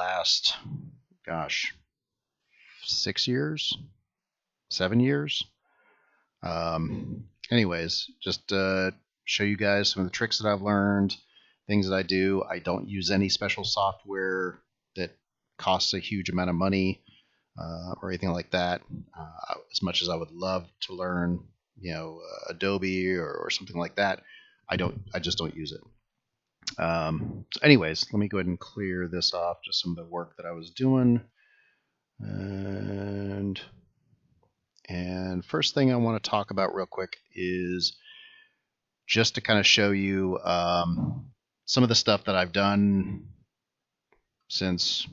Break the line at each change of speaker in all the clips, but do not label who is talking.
last, gosh, 6 years, 7 years. Anyways, just show you guys some of the tricks that I've learned, things that I do. I don't use any special software that costs a huge amount of money or anything like that. As much as I would love to learn, Adobe or something like that, I just don't use it. So anyways, let me go ahead and clear this off, just some of the work that I was doing. And first thing I want to talk about real quick is just to kind of show you some of the stuff that I've done since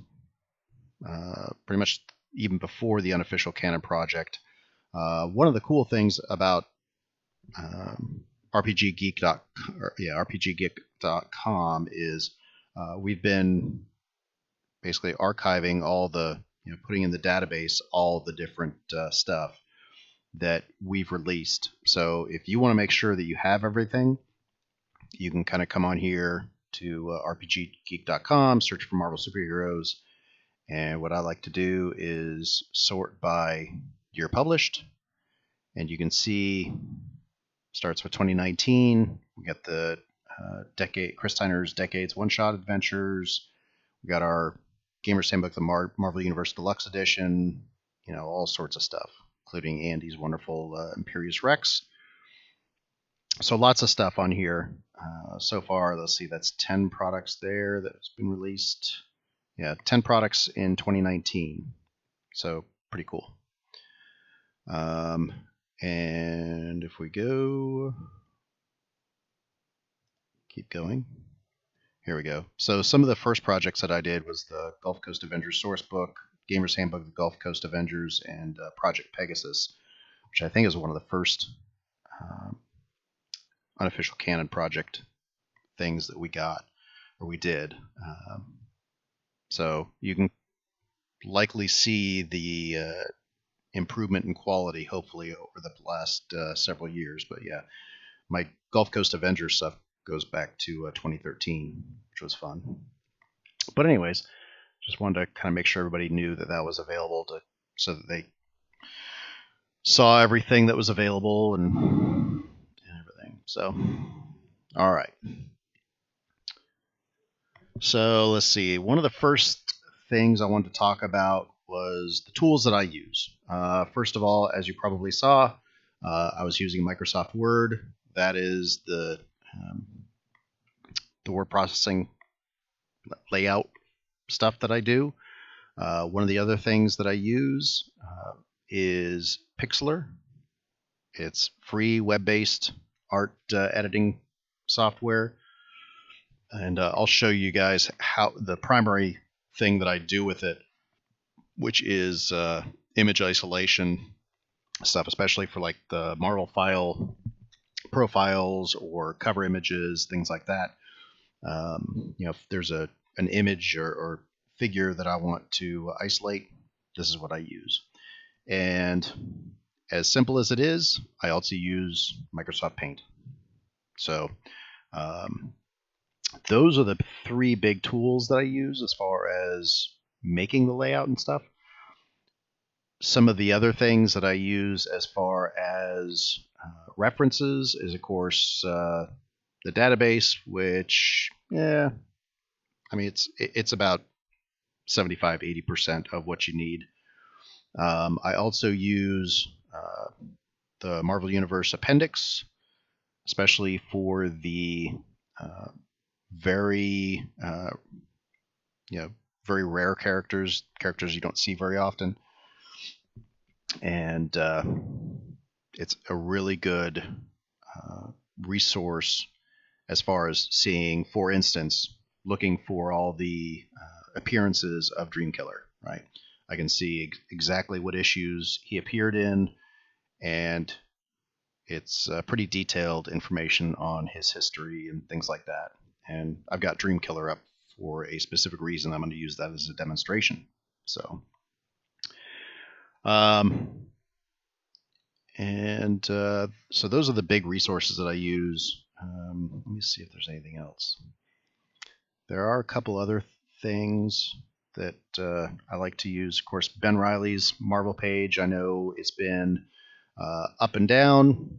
pretty much even before the Unofficial Canon project. One of the cool things about RPGgeek.com is we've been basically archiving all the, putting in the database all the different stuff that we've released. So if you want to make sure that you have everything, you can kind of come on here to RPGgeek.com, search for Marvel superheroes, and what I like to do is sort by year published, and you can see starts with 2019. We got the Chris Tyner's Decades one-shot adventures. We got our Gamer's Handbook, the Marvel Universe Deluxe Edition, all sorts of stuff, including Andy's wonderful Imperious Rex. So lots of stuff on here so far. Let's see, that's 10 products there that has been released. Yeah, 10 products in 2019. So pretty cool. And if we keep going. Here we go. So some of the first projects that I did was the Gulf Coast Avengers Sourcebook, Gamer's Handbook of the Gulf Coast Avengers, and Project Pegasus, which I think is one of the first Unofficial Canon project things that we got, or we did. So you can likely see the improvement in quality, hopefully, over the last several years. But yeah, my Gulf Coast Avengers stuff goes back to 2013, which was fun. But anyways, just wanted to kind of make sure everybody knew that that was available, so that they saw everything that was available and everything. So, all right. So let's see. One of the first things I wanted to talk about was the tools that I use. First of all, as you probably saw, I was using Microsoft Word. That is the word processing layout stuff that I do. One of the other things that I use is Pixlr. It's free web-based art editing software. And I'll show you guys how the primary thing that I do with it, which is image isolation stuff, especially for like the Marvel file profiles or cover images, things like that. If there's an image or figure that I want to isolate, this is what I use. And as simple as it is, I also use Microsoft Paint. So those are the three big tools that I use as far as making the layout and stuff. Some of the other things that I use as far as references is, of course, the database, which, it's about 75-80% of what you need. I also use the Marvel Universe Appendix, especially for the very rare characters you don't see very often. And it's a really good resource as far as seeing, for instance, looking for all the appearances of Dreamkiller, right? I can see exactly what issues he appeared in, and it's pretty detailed information on his history and things like that. And I've got Dreamkiller up for a specific reason. I'm going to use that as a demonstration. So, so those are the big resources that I use. Let me see if there's anything else. There are a couple other things that I like to use. Of course, Ben Reilly's Marvel page. I know it's been up and down.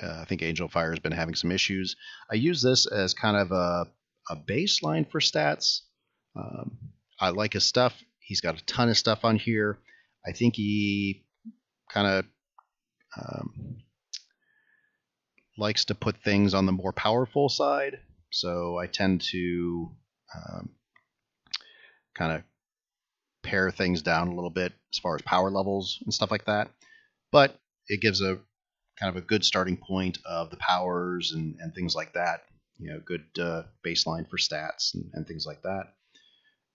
I think Angel Fire has been having some issues. I use this as kind of a baseline for stats. I like his stuff. He's got a ton of stuff on here. I think he kind of likes to put things on the more powerful side. So I tend to kind of pare things down a little bit as far as power levels and stuff like that. But it gives a kind of a good starting point of the powers and things like that. Good baseline for stats and things like that.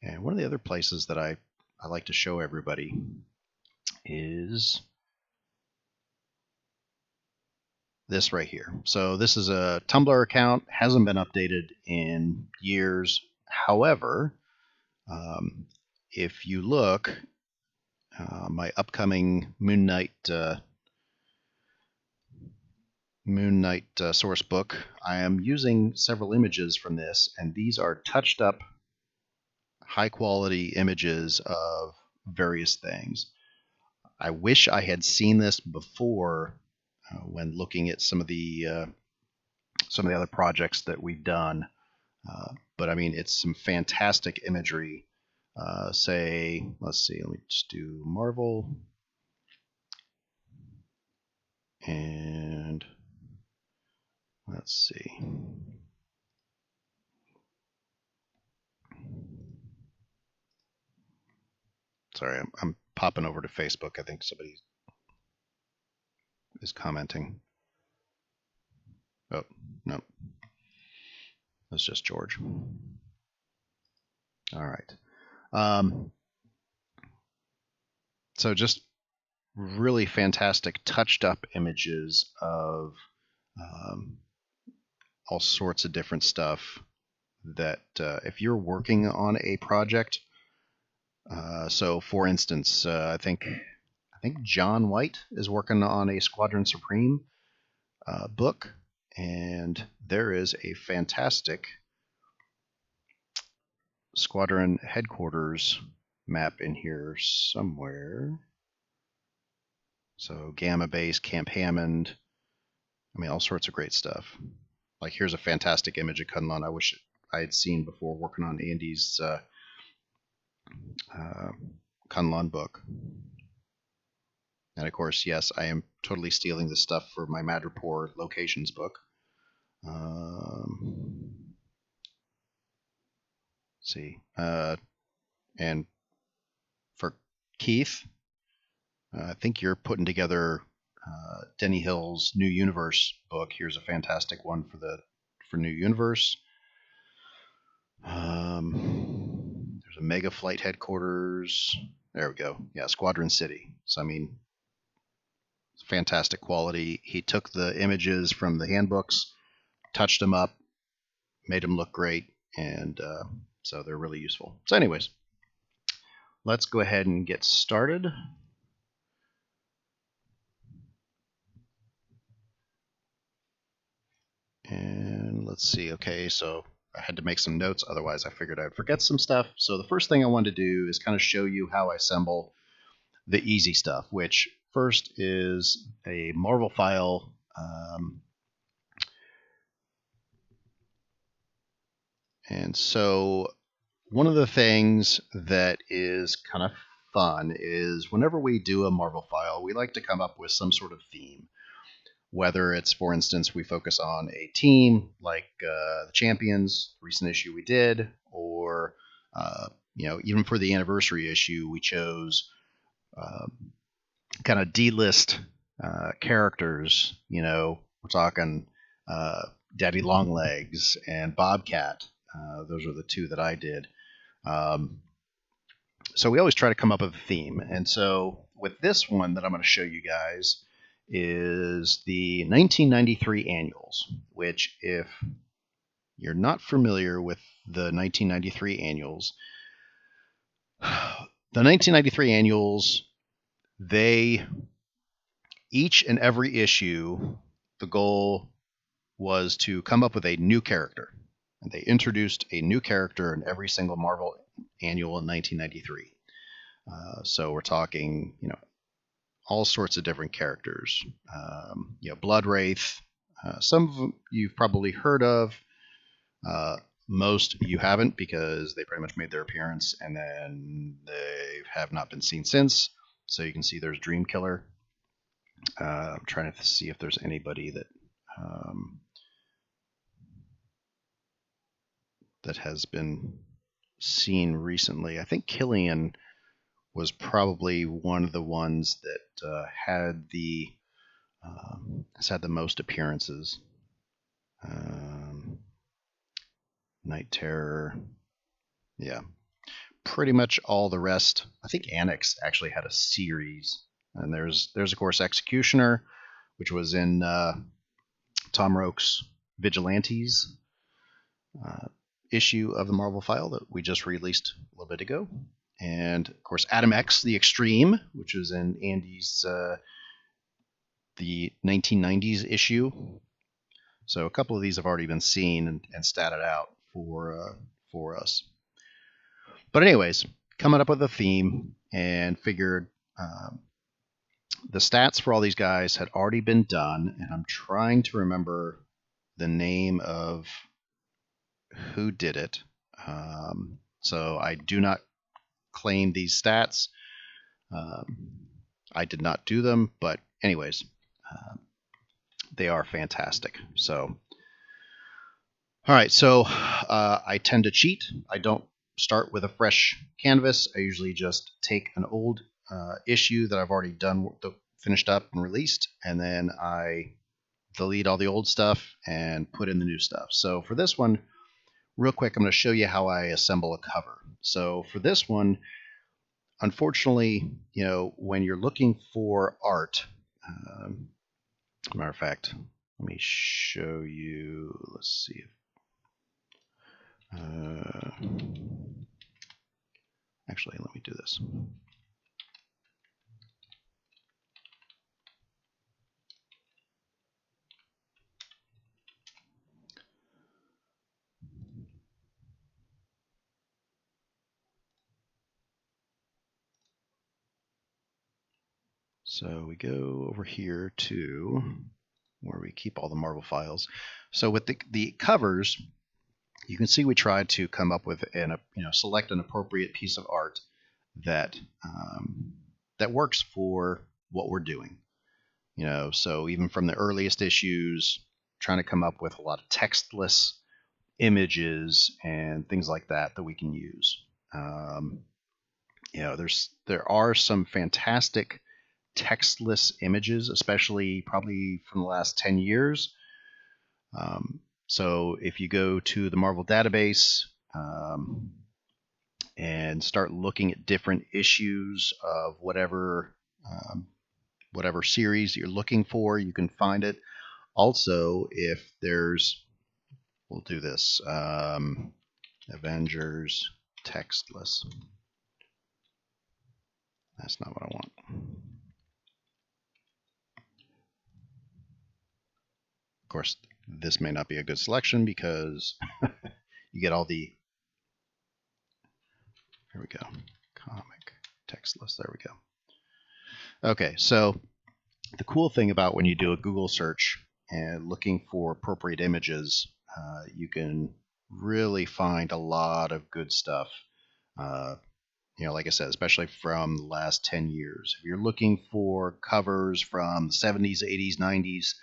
And one of the other places that I like to show everybody is this right here. So this is a Tumblr account, hasn't been updated in years. However, if you look, my upcoming Moon Knight source book, I am using several images from this, and these are touched up, high quality images of various things. I wish I had seen this before when looking at some of the other projects that we've done. But I mean, it's some fantastic imagery. Let's see, let me just do Marvel. And let's see. Sorry, I'm popping over to Facebook. I think somebody is commenting. Oh, no. That's just George. All right. So just really fantastic touched up images of all sorts of different stuff that if you're working on a project, so for instance, I think John White is working on a Squadron Supreme book, and there is a fantastic Squadron headquarters map in here somewhere. So Gamma Base, Camp Hammond, I mean, all sorts of great stuff. Like here's a fantastic image of Kunlun I wish I had seen before working on Andy's Kunlun book. And of course, yes, I am totally stealing this stuff for my Madripoor locations book. Let's see. And for Keith, I think you're putting together Denny Hill's New Universe book. Here's a fantastic one for New Universe. There's a Mega Flight headquarters. There we go. Yeah, Squadron City. So I mean, fantastic quality. He took the images from the handbooks, touched them up, made them look great, and so they're really useful. So anyways, let's go ahead and get started. And let's see. Okay, so I had to make some notes, otherwise I figured I'd forget some stuff. So the first thing I wanted to do is kind of show you how I assemble the easy stuff, which first is a Marvel file. And so one of the things that is kind of fun is whenever we do a Marvel file, we like to come up with some sort of theme. Whether it's, for instance, we focus on a team like the Champions, recent issue we did, or even for the anniversary issue, we chose kind of D-list characters. We're talking Daddy Longlegs and Bobcat. Those are the two that I did. So we always try to come up with a theme. And so with this one that I'm going to show you guys is the 1993 annuals, which if you're not familiar with the 1993 annuals, the 1993 annuals, they each and every issue, the goal was to come up with a new character. and they introduced a new character in every single Marvel annual in 1993. So we're talking, all sorts of different characters. Blood Wraith. Some of them you've probably heard of. Most you haven't, because they pretty much made their appearance and then they have not been seen since. So you can see there's Dream Killer. I'm trying to see if there's anybody that has been seen recently. I think Killian was probably one of the ones that has had the most appearances. Night Terror. Yeah. Pretty much all the rest. I think Annex actually had a series. And there's of course Executioner, which was in Tom Roke's Vigilantes issue of the Marvel File that we just released a little bit ago. And of course Adam X, the Extreme, which was in Andy's the 1990s issue. So a couple of these have already been seen and statted out for us. But anyways, coming up with a theme and figured the stats for all these guys had already been done, and I'm trying to remember the name of who did it. So I do not claim these stats. I did not do them, but anyways, they are fantastic. So, all right, so I tend to cheat. I don't start with a fresh canvas. I usually just take an old issue that I've already done, finished up and released, and then I delete all the old stuff and put in the new stuff. So for this one, real quick, I'm going to show you how I assemble a cover. So for this one, unfortunately, when you're looking for art, matter of fact, let me show you. Let's see. Actually, let me do this. So we go over here to where we keep all the Marvel files. So with the covers, you can see we tried to come up with select an appropriate piece of art that that works for what we're doing. So even from the earliest issues, trying to come up with a lot of textless images and things like that we can use. There are some fantastic textless images, especially probably from the last 10 years. So if you go to the Marvel database and start looking at different issues of whatever series you're looking for, you can find it. Also, if we'll do this, Avengers textless. That's not what I want. Of course, this may not be a good selection because you get all the, here we go, comic textless, there we go. Okay, so the cool thing about when you do a Google search and looking for appropriate images, you can really find a lot of good stuff. Like I said, especially from the last 10 years. If you're looking for covers from the 70s, 80s, 90s,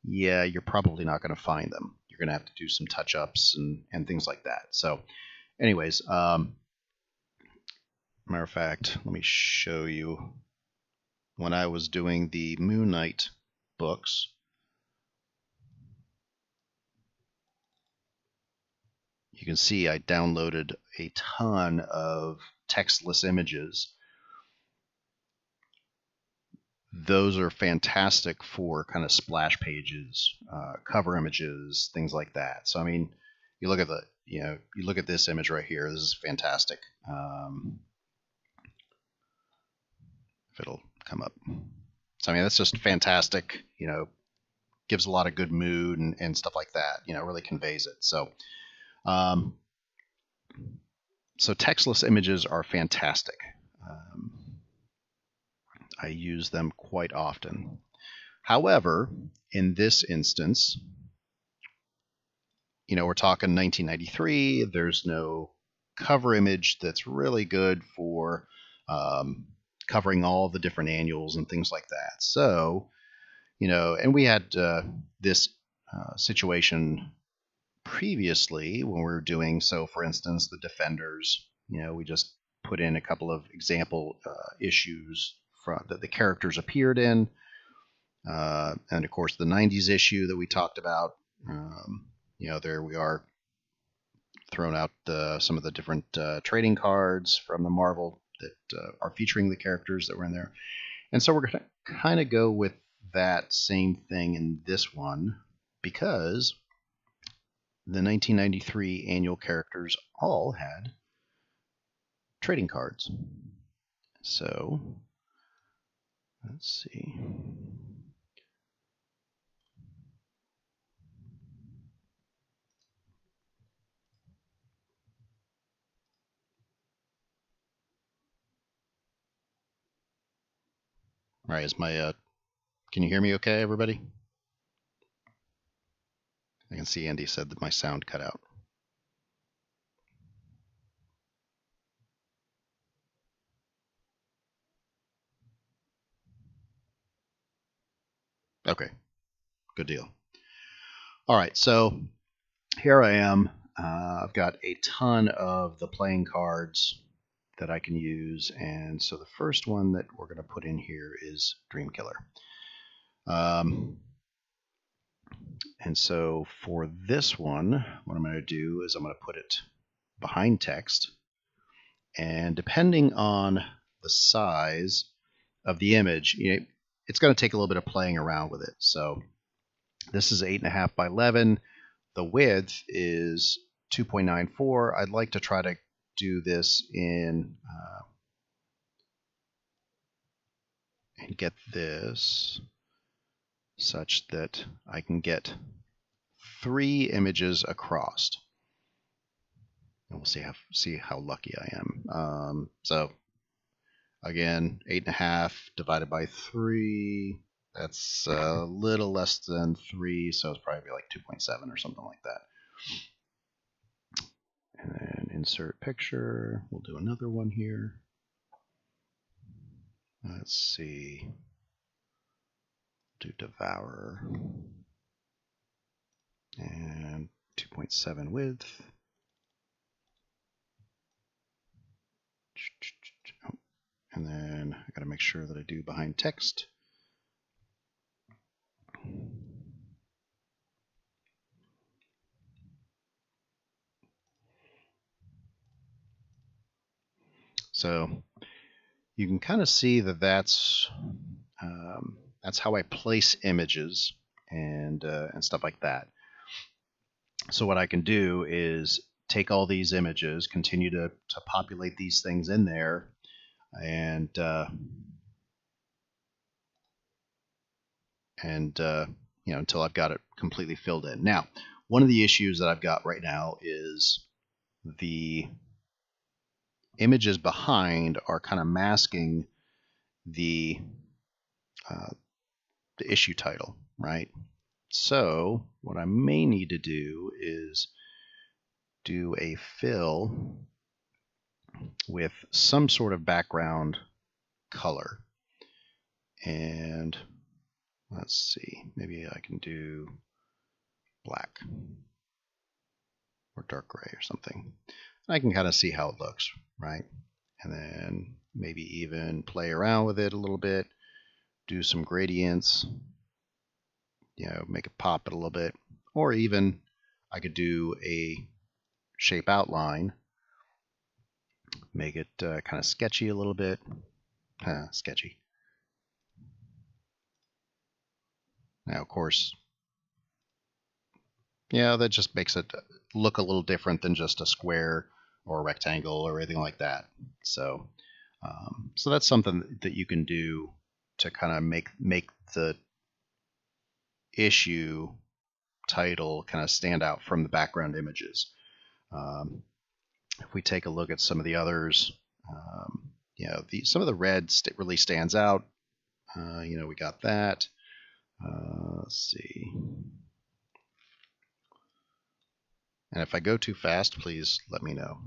yeah, you're probably not going to find them. You're going to have to do some touch-ups and things like that. So anyways, matter of fact, let me show you. When I was doing the Moon Knight books, you can see I downloaded a ton of textless images. Those are fantastic for kind of splash pages, cover images, things like that. So I mean, you look at this image right here. This is fantastic. If it'll come up. So I mean, that's just fantastic. Gives a lot of good mood and stuff like that. Really conveys it. So So textless images are fantastic. I use them quite often. However, in this instance, we're talking 1993. There's no cover image that's really good for covering all the different annuals and things like that. So, and we had this situation previously when we were doing, so for instance, the Defenders, we just put in a couple of example issues that the characters appeared in. And of course, the 90s issue that we talked about, there we are throwing out some of the different trading cards from the Marvel that are featuring the characters that were in there. And so we're going to kind of go with that same thing in this one, because the 1993 annual characters all had trading cards. So let's see. All right, can you hear me okay, everybody? I can see Andy said that my sound cut out. Okay, good deal. All right, so here I am. I've got a ton of the playing cards that I can use, and so the first one that we're going to put in here is Dreamkiller. And so for this one, what I'm going to do is I'm going to put it behind text, and depending on the size of the image, it's going to take a little bit of playing around with it. So this is 8.5 by 11. The width is 2.94. I'd like to try to do this in and get this such that I can get 3 images across. And we'll see how lucky I am. So again, 8.5 divided by 3. That's a little less than 3, so it's probably like 2.7 or something like that. And then insert picture. We'll do another one here. Let's see. Do Devourer. And 2.7 width. And then I got to make sure that I do behind text. So you can kind of see that that's how I place images and stuff like that. So what I can do is take all these images, continue to populate these things in there, and until I've got it completely filled in. Now, one of the issues that I've got right now is the images behind are kind of masking the issue title, right? So what I may need to do is do a fill with some sort of background color. And let's see, maybe I can do black or dark gray or something. I can kind of see how it looks, right? And then maybe even play around with it a little bit, do some gradients, make it pop it a little bit. Or even I could do a shape outline, make it kind of sketchy a little bit. Sketchy. Now, of course, that just makes it look a little different than just a square or a rectangle or anything like that. So that's something that you can do to kind of make the issue title kind of stand out from the background images. If we take a look at some of the others, some of the red really stands out. We got that. Let's see. And if I go too fast, please let me know.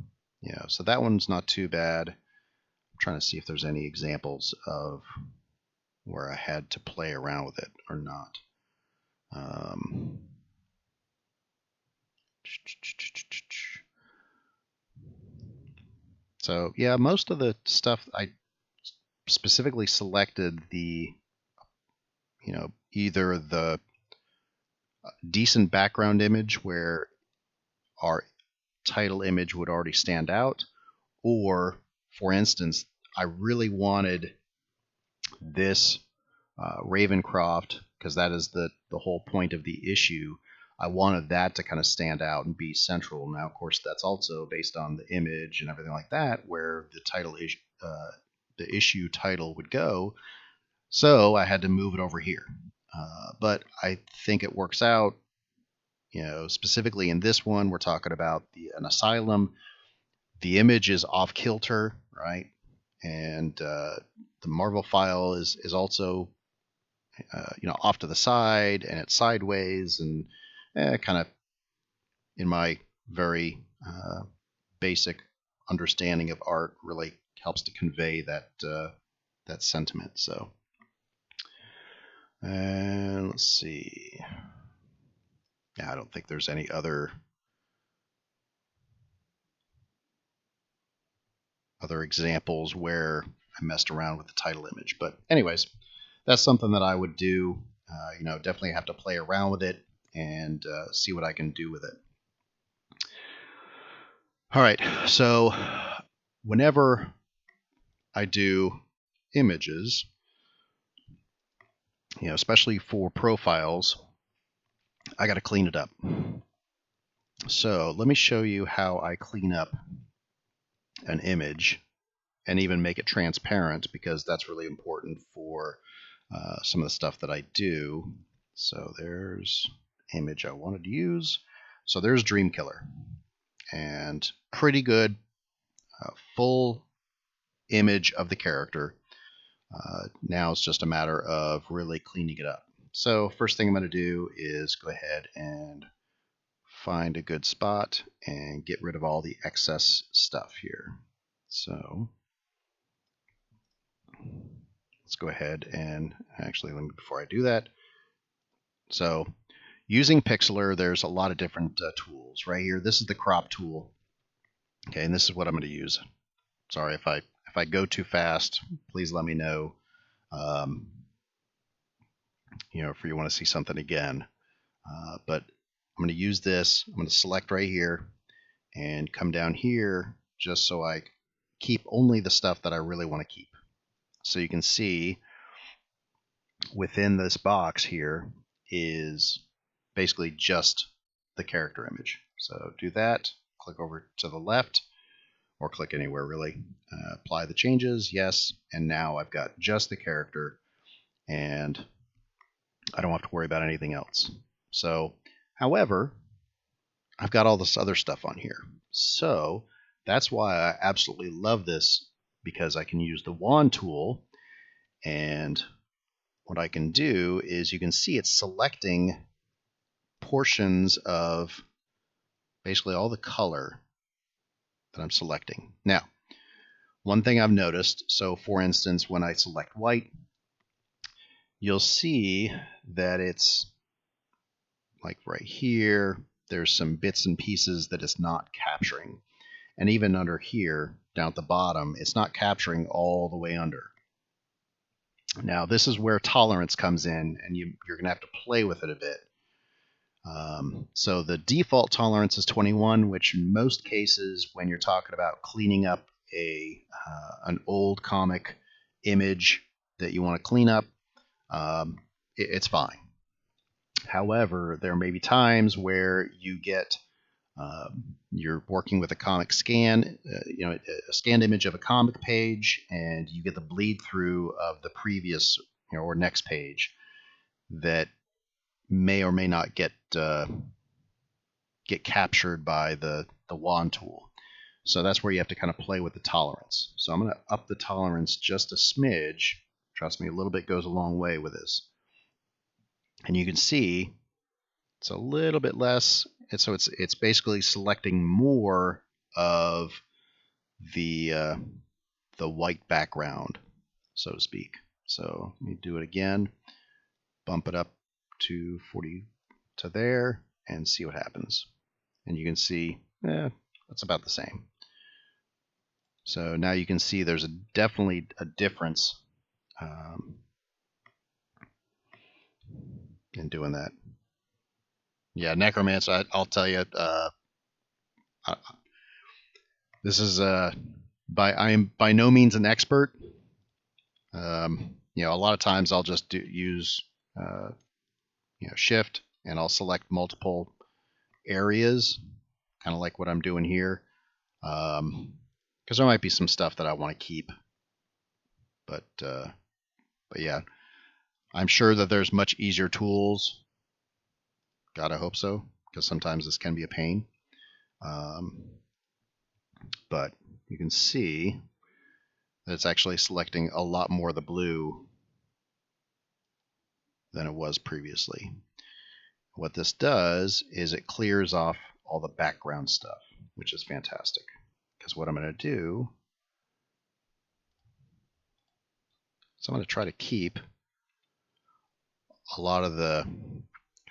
So that one's not too bad. I'm trying to see if there's any examples of where I had to play around with it or not. So yeah, most of the stuff I specifically selected either the decent background image where our title image would already stand out, or for instance, I really wanted this Ravencroft, because that is the whole point of the issue. I wanted that to kind of stand out and be central. Now, of course, that's also based on the image and everything like that, where the issue title would go. So I had to move it over here. But I think it works out. Specifically in this one, we're talking about an asylum. The image is off kilter, right? And the Marvel file is also off to the side, and it's sideways, and kind of, in my very basic understanding of art, really helps to convey that sentiment. So, and let's see. Yeah, I don't think there's any other examples where I messed around with the title image. But anyways, that's something that I would do. Definitely have to play around with it and see what I can do with it. All right, so whenever I do images, especially for profiles, I got to clean it up. So let me show you how I clean up an image and even make it transparent, because that's really important for some of the stuff that I do. So there's image I wanted to use. So there's Dreamkiller, and pretty good full image of the character. Now it's just a matter of really cleaning it up. So first thing I'm going to do is go ahead and find a good spot and get rid of all the excess stuff here. So let's go ahead and actually, before I do that, so using Pixlr, there's a lot of different tools. Right here, this is the crop tool. Okay, and this is what I'm going to use. Sorry if I go too fast, please let me know. If you want to see something again. But I'm going to use this. I'm going to select right here and come down here just so I keep only the stuff that I really want to keep. So you can see within this box here is basically just the character image. So do that, click over to the left, or click anywhere really. Apply the changes, yes, and now I've got just the character, and I don't have to worry about anything else. So, however, I've got all this other stuff on here. So that's why I absolutely love this, because I can use the wand tool, and what I can do is, you can see it's selecting portions of basically all the color that I'm selecting. Now, one thing I've noticed, so for instance, when I select white, you'll see that it's like right here, there's some bits and pieces that it's not capturing. And even under here, down at the bottom, it's not capturing all the way under. Now, this is where tolerance comes in, and you're going to have to play with it a bit. So the default tolerance is 21, which in most cases, when you're talking about cleaning up an old comic image that you want to clean up, it's fine. However, there may be times where you're working with a comic scan, a scanned image of a comic page, and you get the bleed through of the previous or next page that may or may not get get captured by the wand tool. So that's where you have to kind of play with the tolerance. So I'm going to up the tolerance just a smidge. Trust me, a little bit goes a long way with this. And you can see it's a little bit less. And so it's basically selecting more of the white background, so to speak. So let me do it again. Bump it up to 40 to there and see what happens. And you can see, that's about the same. So now you can see there's definitely a difference in doing that. Yeah, Necromancer, I'll tell you, this is I am by no means an expert. A lot of times I'll just use Shift, and I'll select multiple areas, kind of like what I'm doing here, because there might be some stuff that I want to keep. But yeah, I'm sure that there's much easier tools. God, I hope so, because sometimes this can be a pain. But you can see that it's actually selecting a lot more of the blue than it was previously. What this does is it clears off all the background stuff, which is fantastic. Because what I'm going to do is I'm going to try to keep a lot of the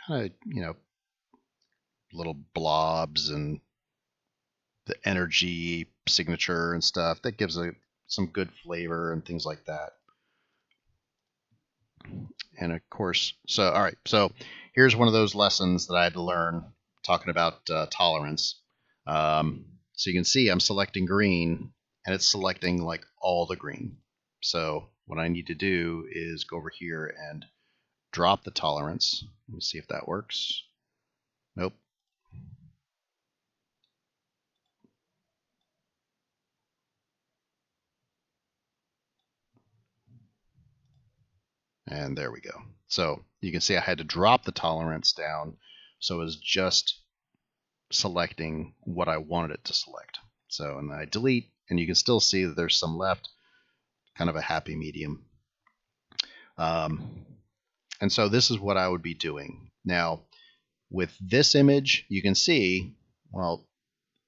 kind of, little blobs and the energy signature and stuff. That gives some good flavor and things like that. And of course, all right, so here's one of those lessons that I had to learn talking about tolerance. So you can see I'm selecting green, and it's selecting like all the green. So what I need to do is go over here and drop the tolerance. Let me see if that works. Nope. And there we go. So you can see I had to drop the tolerance down, so it was just selecting what I wanted it to select. So, and I delete, and you can still see that there's some left, kind of a happy medium. And so this is what I would be doing. Now, with this image, you can see, well,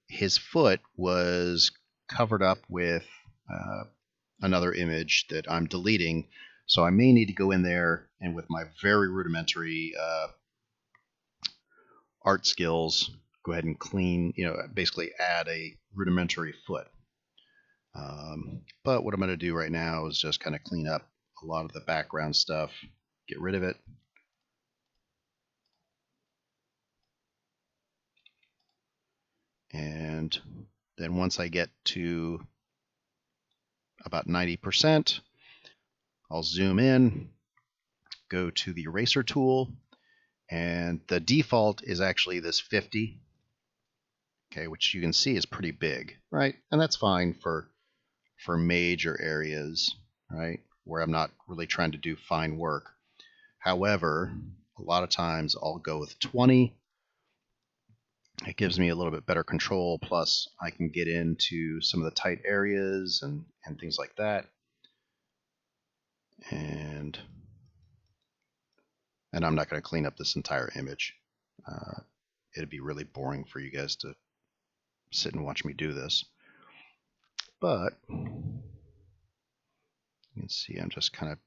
his foot was covered up with another image that I'm deleting. So I may need to go in there and with my very rudimentary art skills, go ahead and clean, basically add a rudimentary foot. But what I'm going to do right now is just kind of clean up a lot of the background stuff, get rid of it. And then once I get to about 90%, I'll zoom in, go to the eraser tool, and the default is actually this 50, okay, which you can see is pretty big, right? And that's fine for major areas, right, where I'm not really trying to do fine work. However, a lot of times I'll go with 20. It gives me a little bit better control, plus I can get into some of the tight areas and things like that. And I'm not going to clean up this entire image. It'd be really boring for you guys to sit and watch me do this. But you can see I'm just kind of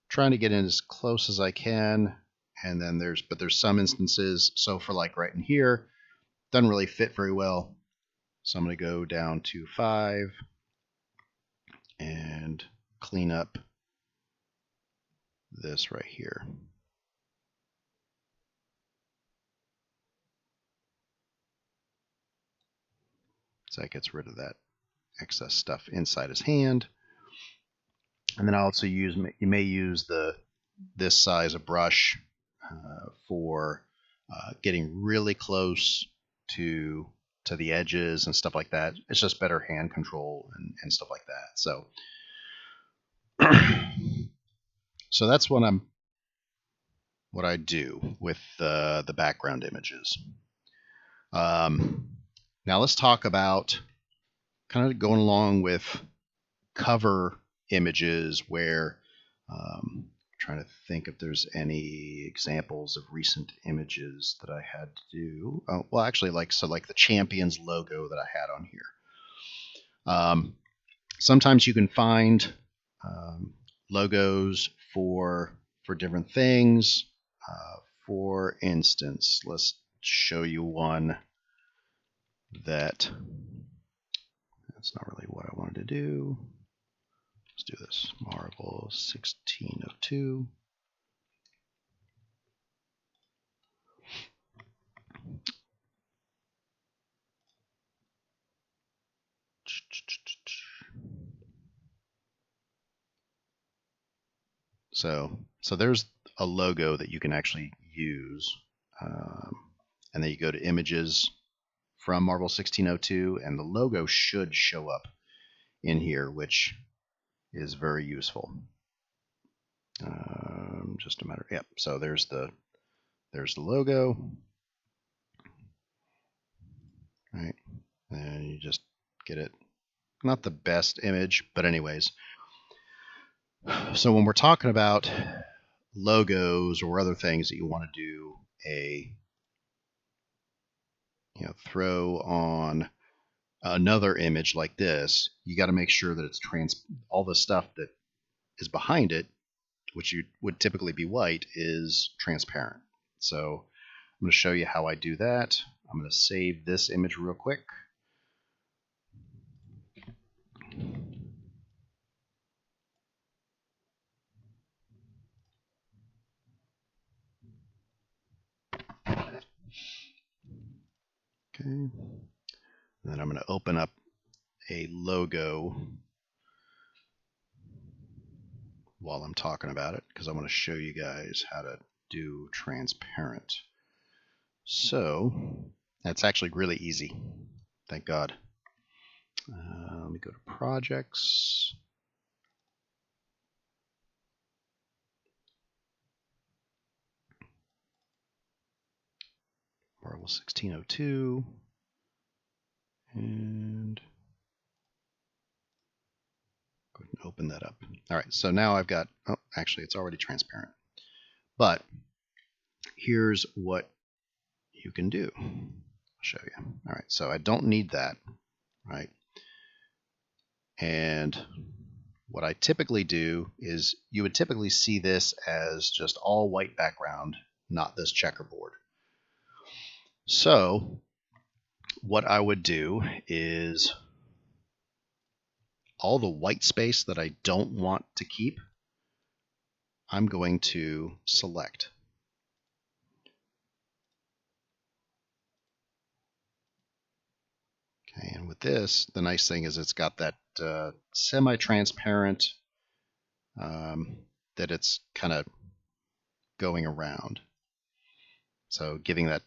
trying to get in as close as I can. And then there's some instances, so for like right in here, doesn't really fit very well. So I'm going to go down to 5 and clean up this right here. So that gets rid of that excess stuff inside his hand. And then I also you may use this size of brush for getting really close to the edges and stuff like that. It's just better hand control and stuff like that. So so that's what I'm what I do with the background images. Now let's talk about kind of going along with cover images where trying to think if there's any examples of recent images that I had to do. Oh, well, actually, like the Champions logo that I had on here. Sometimes you can find logos for different things. For instance, let's show you one that's not really what I wanted to do. Let's do this. Marvel 1602. So there's a logo that you can actually use. And then you go to images from Marvel 1602, and the logo should show up in here, which is very useful. Just a matter. Yep. So there's the logo. Right. And you just get it. Not the best image, but anyways. So when we're talking about logos or other things that you want to do throw on another image like this, you got to make sure that it's all the stuff that is behind it, which you would typically be white, is transparent. So I'm going to show you how I do that. I'm going to save this image real quick. Okay. And then I'm going to open up a logo while I'm talking about it, because I want to show you guys how to do transparent. So that's actually really easy. Thank God. Let me go to projects. Marvel 1602. And go ahead and open that up. All right, so now I've got, oh, actually it's already transparent. But here's what you can do. I'll show you. All right, so I don't need that, right? And what I typically do is you would typically see this as just all white background, not this checkerboard. So what I would do is all the white space that I don't want to keep, I'm going to select. Okay, and with this, the nice thing is it's got that semi-transparent that it's kind of going around. So giving that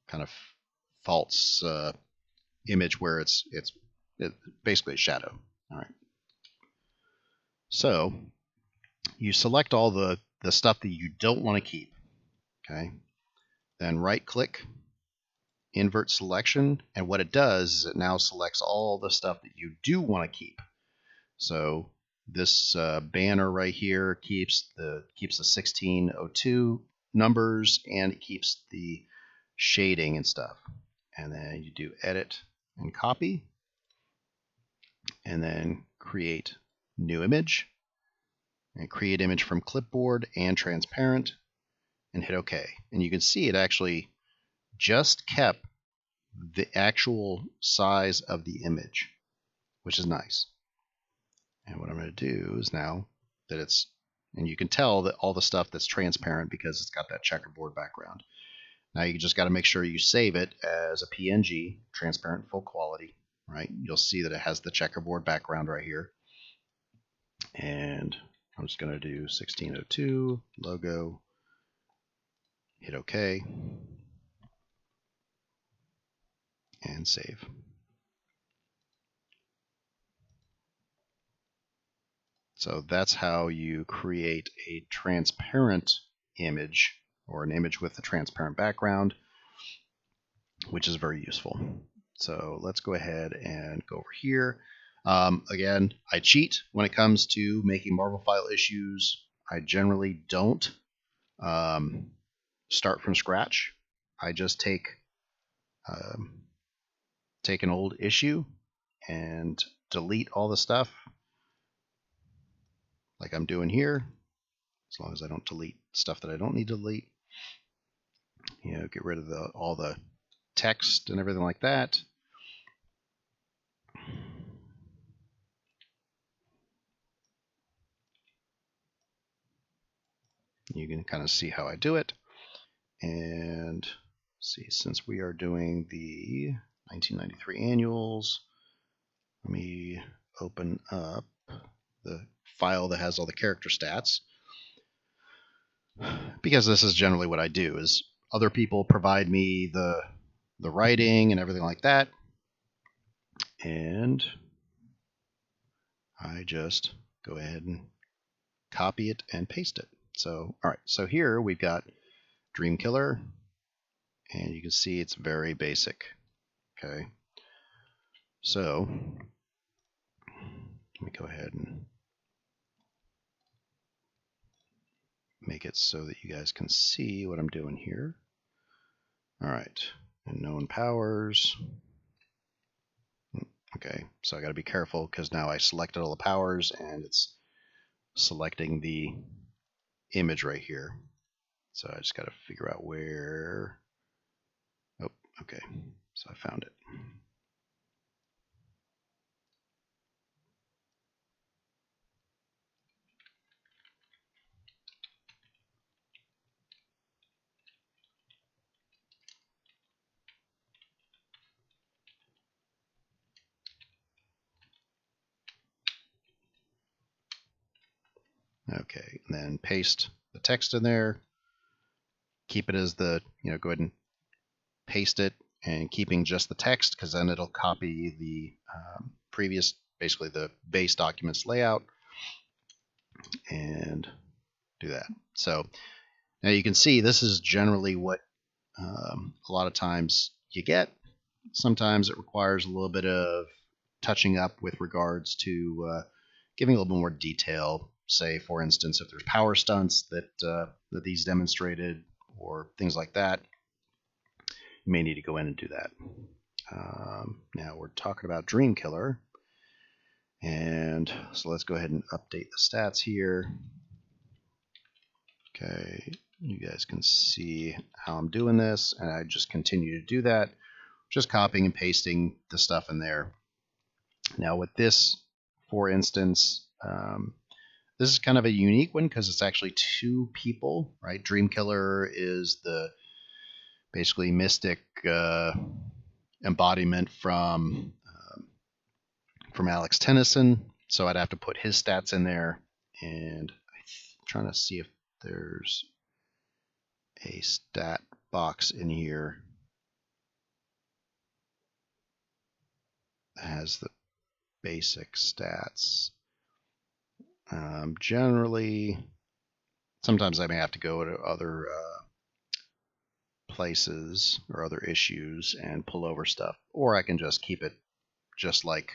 kind of false image where it's basically a shadow. All right. So you select all the stuff that you don't want to keep. Okay. Then right-click, invert selection, and what it does is it now selects all the stuff that you do want to keep. So this banner right here keeps the 1602 numbers, and it keeps the shading and stuff. And then you do edit and copy, and then create new image, and create image from clipboard and transparent, and hit OK. And you can see it actually just kept the actual size of the image, which is nice. And what I'm going to do is now that it's, and you can tell that all the stuff that's transparent because it's got that checkerboard background. Now you just got to make sure you save it as a PNG, transparent full quality, right? You'll see that it has the checkerboard background right here. And I'm just going to do 1602 logo, hit OK, and save. So that's how you create a transparent image, or an image with a transparent background, which is very useful. So let's go ahead and go over here. Again, I cheat when it comes to making Marvel file issues. I generally don't start from scratch. I just take an old issue and delete all the stuff like I'm doing here, as long as I don't delete stuff that I don't need to delete. Get rid of all the text and everything like that. You can kind of see how I do it. And see, since we are doing the 1993 annuals, let me open up the file that has all the character stats, because this is generally what I do. Is other people provide me the writing and everything like that, and I just go ahead and copy it and paste it. So, all right, so here we've got Dream Killer, and you can see it's very basic. Okay, so let me go ahead and make it so that you guys can see what I'm doing here. All right, and known powers. Okay, so I got to be careful because now I selected all the powers and it's selecting the image right here. So I just got to figure out where. Oh, okay, so I found it. Okay, and then paste the text in there. Keep it as the, go ahead and paste it, and keeping just the text, because then it'll copy the previous, basically the base document's layout, and do that. So now you can see this is generally what a lot of times you get. Sometimes it requires a little bit of touching up with regards to giving a little bit more detail. Say, for instance, if there's power stunts that these demonstrated or things like that, you may need to go in and do that. Now we're talking about Dream Killer, and so let's go ahead and update the stats here. Okay, you guys can see how I'm doing this, and I just continue to do that, just copying and pasting the stuff in there. Now with this, for instance, this is kind of a unique one because it's actually two people, right? Dream Killer is the basically mystic embodiment from Alex Tennyson, so I'd have to put his stats in there, and I'm trying to see if there's a stat box in here that has the basic stats. Generally, sometimes I may have to go to other places or other issues and pull over stuff, or I can just keep it just like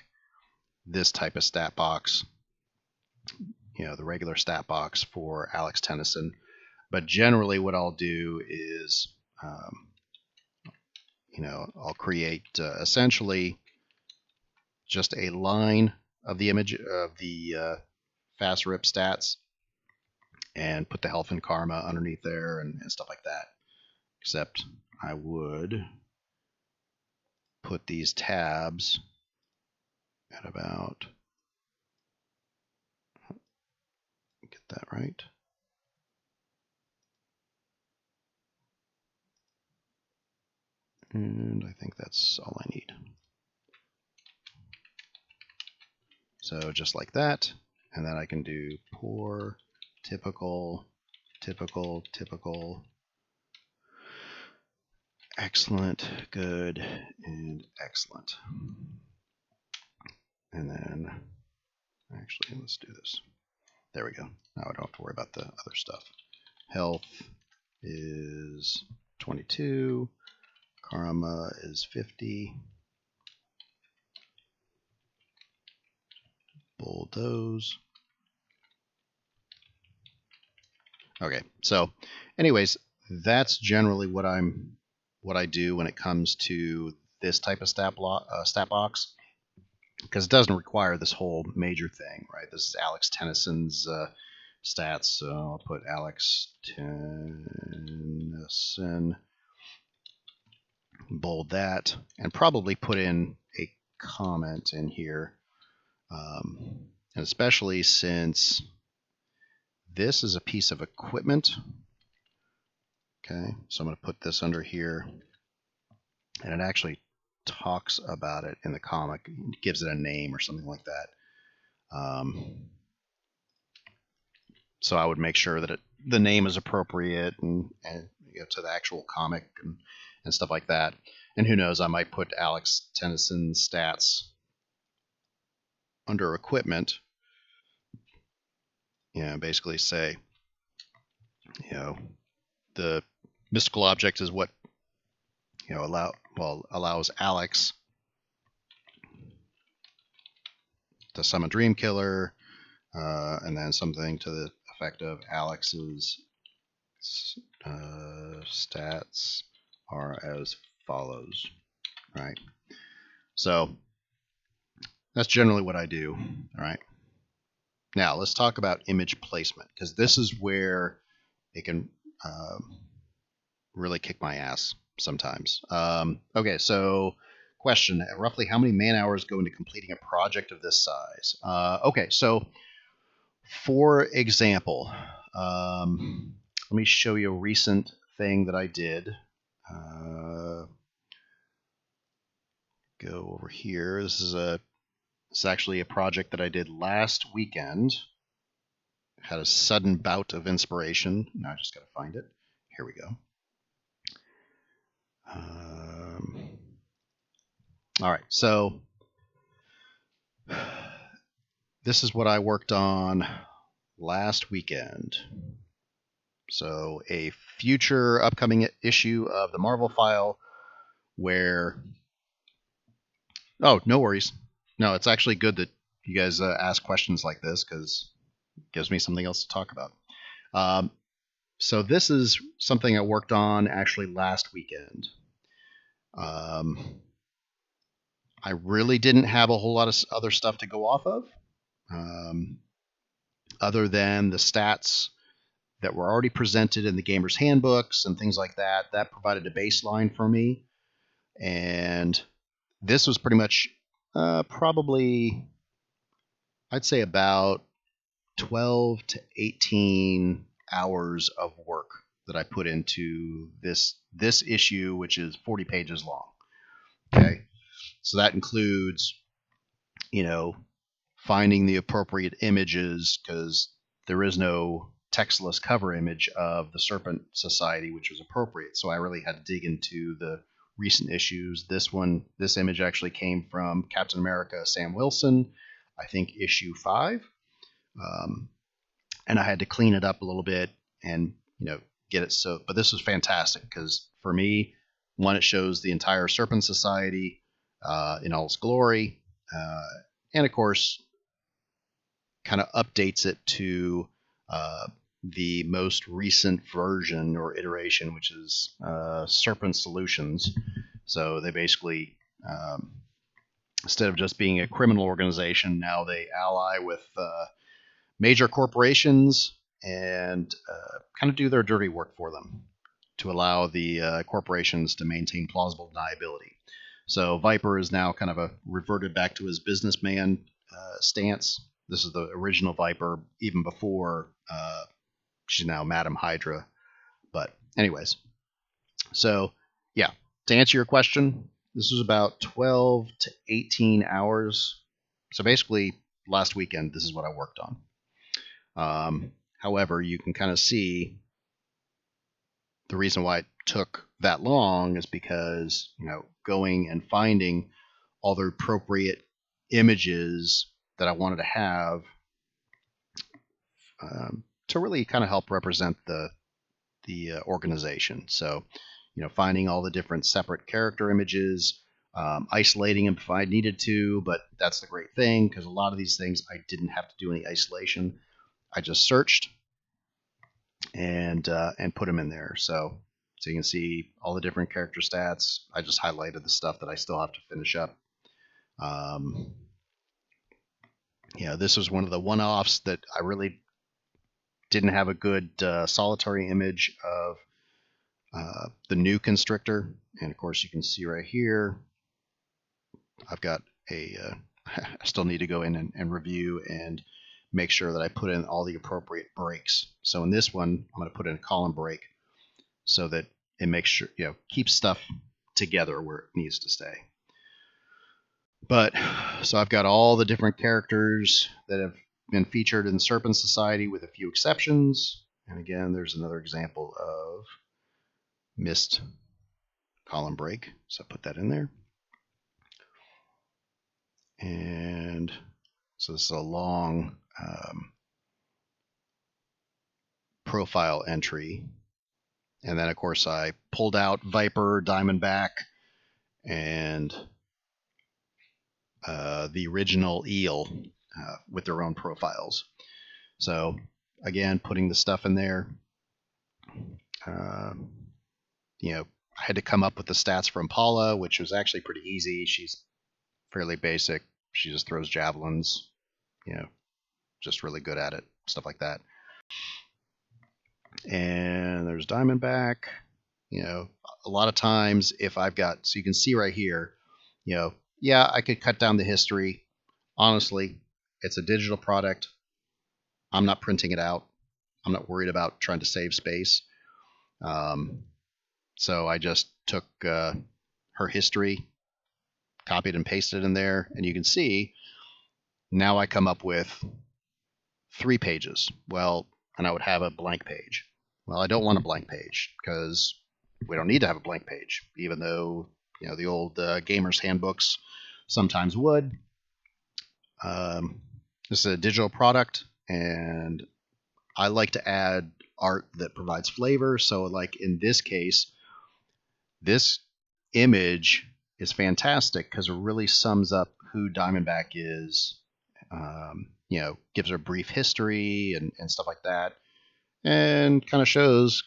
this type of stat box, the regular stat box for Alex Tennyson. But generally what I'll do is, I'll create essentially just a line of the image of the fast rip stats and put the health and karma underneath there and stuff like that. Except I would put these tabs at about, get that right. And I think that's all I need. So just like that, and then I can do poor, typical, typical, typical, excellent, good, and excellent. And then, actually, let's do this. There we go. Now I don't have to worry about the other stuff. Health is 22. Karma is 50. Bulldoze. Okay, so anyways, that's generally what I do when it comes to this type of stat box, because it doesn't require this whole major thing, right? This is Alex Tennyson's stats, so I'll put Alex Tennyson, bold that, and probably put in a comment in here, and especially since this is a piece of equipment. Okay, so I'm going to put this under here, and it actually talks about it in the comic. It gives it a name or something like that. So I would make sure that the name is appropriate and to the actual comic and stuff like that. And who knows, I might put Alex Tennyson's stats under equipment. Basically say, the mystical object is what allows Alex to summon Dream Killer, and then something to the effect of Alex's stats are as follows, right? So that's generally what I do. All right. Now let's talk about image placement, because this is where it can really kick my ass sometimes. Okay, so question: roughly how many man hours go into completing a project of this size? Okay, so for example, let me show you a recent thing that I did. Go over here. This is actually a project that I did last weekend. Had a sudden bout of inspiration. Now I just got to find it. Here we go. All right, so this is what I worked on last weekend. So a future upcoming issue of the Marvel File where... Oh, no worries. No, it's actually good that you guys ask questions like this, because it gives me something else to talk about. So this is something I worked on actually last weekend. I really didn't have a whole lot of other stuff to go off of, other than the stats that were already presented in the Gamer's Handbooks and things like that. That provided a baseline for me. And this was pretty much probably, I'd say about 12 to 18 hours of work that I put into this issue, which is 40 pages long. Okay, so that includes, finding the appropriate images, because there is no textless cover image of the Serpent Society, which was appropriate. So I really had to dig into the recent issues. This image actually came from Captain America Sam Wilson, I think issue 5. And I had to clean it up a little bit and get it so. But this was fantastic, because for me, one, it shows the entire Serpent Society in all its glory, and of course kind of updates it to the most recent version or iteration, which is Serpent Solutions. So they basically, instead of just being a criminal organization, now they ally with major corporations and kind of do their dirty work for them to allow the corporations to maintain plausible deniability. So Viper is now kind of reverted back to his businessman stance. This is the original Viper, even before she's now Madam Hydra. But anyways, so yeah, to answer your question, this was about 12 to 18 hours. So basically, last weekend, this is what I worked on. However, you can kind of see the reason why it took that long is because, going and finding all the appropriate images that I wanted to have to really kind of help represent the organization. So, finding all the different separate character images, isolating them if I needed to, but that's the great thing because a lot of these things I didn't have to do any isolation. I just searched and put them in there. So you can see all the different character stats. I just highlighted the stuff that I still have to finish up. This was one of the one-offs that I really didn't have a good solitary image of the new constrictor. And of course you can see right here, I've got I still need to go in and review and make sure that I put in all the appropriate breaks. So in this one, I'm going to put in a column break so that it makes sure, keeps stuff together where it needs to stay. But, so I've got all the different characters that have been featured in the Serpent Society with a few exceptions. And again, there's another example of missed column break. So I put that in there. And so this is a long profile entry. And then, of course, I pulled out Viper, Diamondback, and the original Eel with their own profiles. So, again, putting the stuff in there. I had to come up with the stats from Paula, which was actually pretty easy. She's fairly basic. She just throws javelins, just really good at it, stuff like that. And there's Diamondback. A lot of times if I've got, so you can see right here, I could cut down the history. Honestly, it's a digital product. I'm not printing it out. I'm not worried about trying to save space. So I just took her history, copied and pasted it in there, and you can see now I come up with 3 pages. Well, and I would have a blank page. Well, I don't want a blank page because we don't need to have a blank page, even though the old gamers handbooks sometimes would. This is a digital product, and I like to add art that provides flavor. So, like in this case, this image is fantastic because it really sums up who Diamondback is. Gives her a brief history and stuff like that, and kind of shows,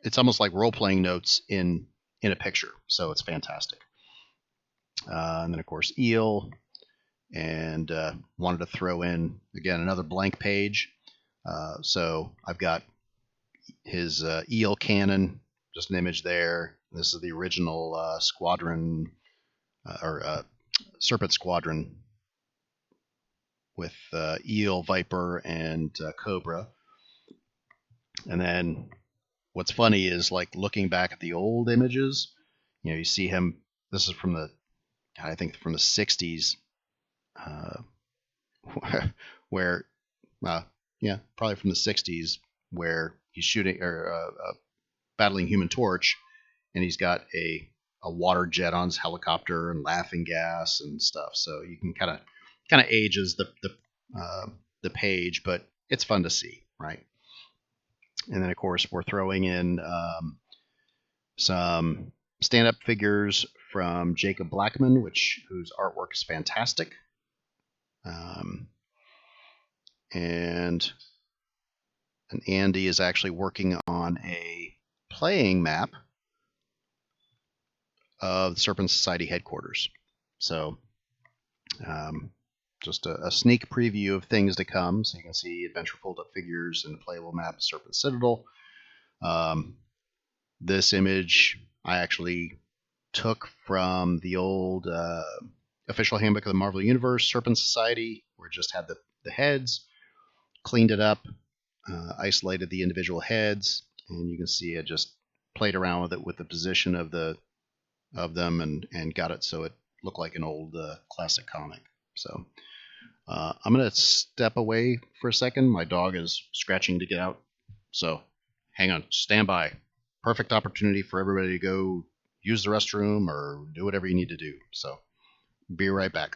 it's almost like role-playing notes in a picture. So it's fantastic. And then, of course, Eel, and wanted to throw in, again, another blank page. So I've got his Eel Canon, just an image there. This is the original squadron, or Serpent Squadron, with Eel, Viper, and Cobra. And then what's funny is, like, looking back at the old images, you see him, this is from the 60s, where, probably from the 60s, where he's shooting, or battling Human Torch, and he's got a water jet on his helicopter and laughing gas and stuff. So you can kind of ages the page, but it's fun to see, right? And then, of course, we're throwing in some stand-up figures from Jacob Blackman, whose artwork is fantastic. And Andy is actually working on a playing map of the Serpent Society headquarters. So just a sneak preview of things to come. So you can see adventure fold-up figures and a playable map of Serpent Citadel. This image I actually took from the old official handbook of the Marvel Universe, Serpent Society, where it just had the heads, cleaned it up, isolated the individual heads, and you can see I just played around with it with the position of them and got it so it looked like an old classic comic. So I'm going to step away for a second. My dog is scratching to get out. So hang on, stand by. Perfect opportunity for everybody to go use the restroom or do whatever you need to do. So be right back.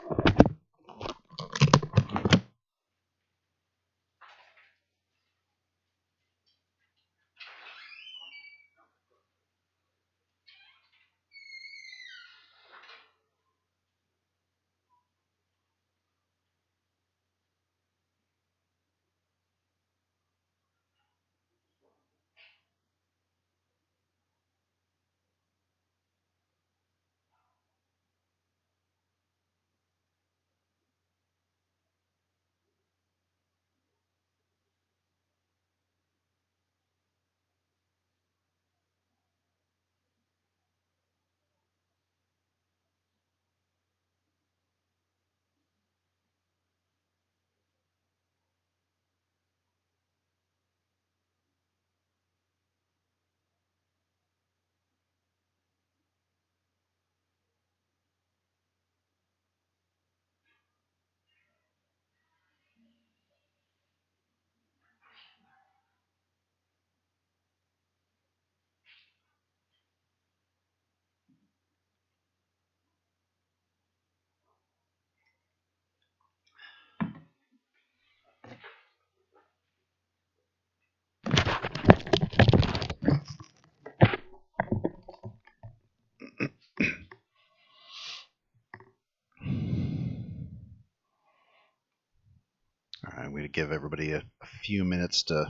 to give everybody a few minutes to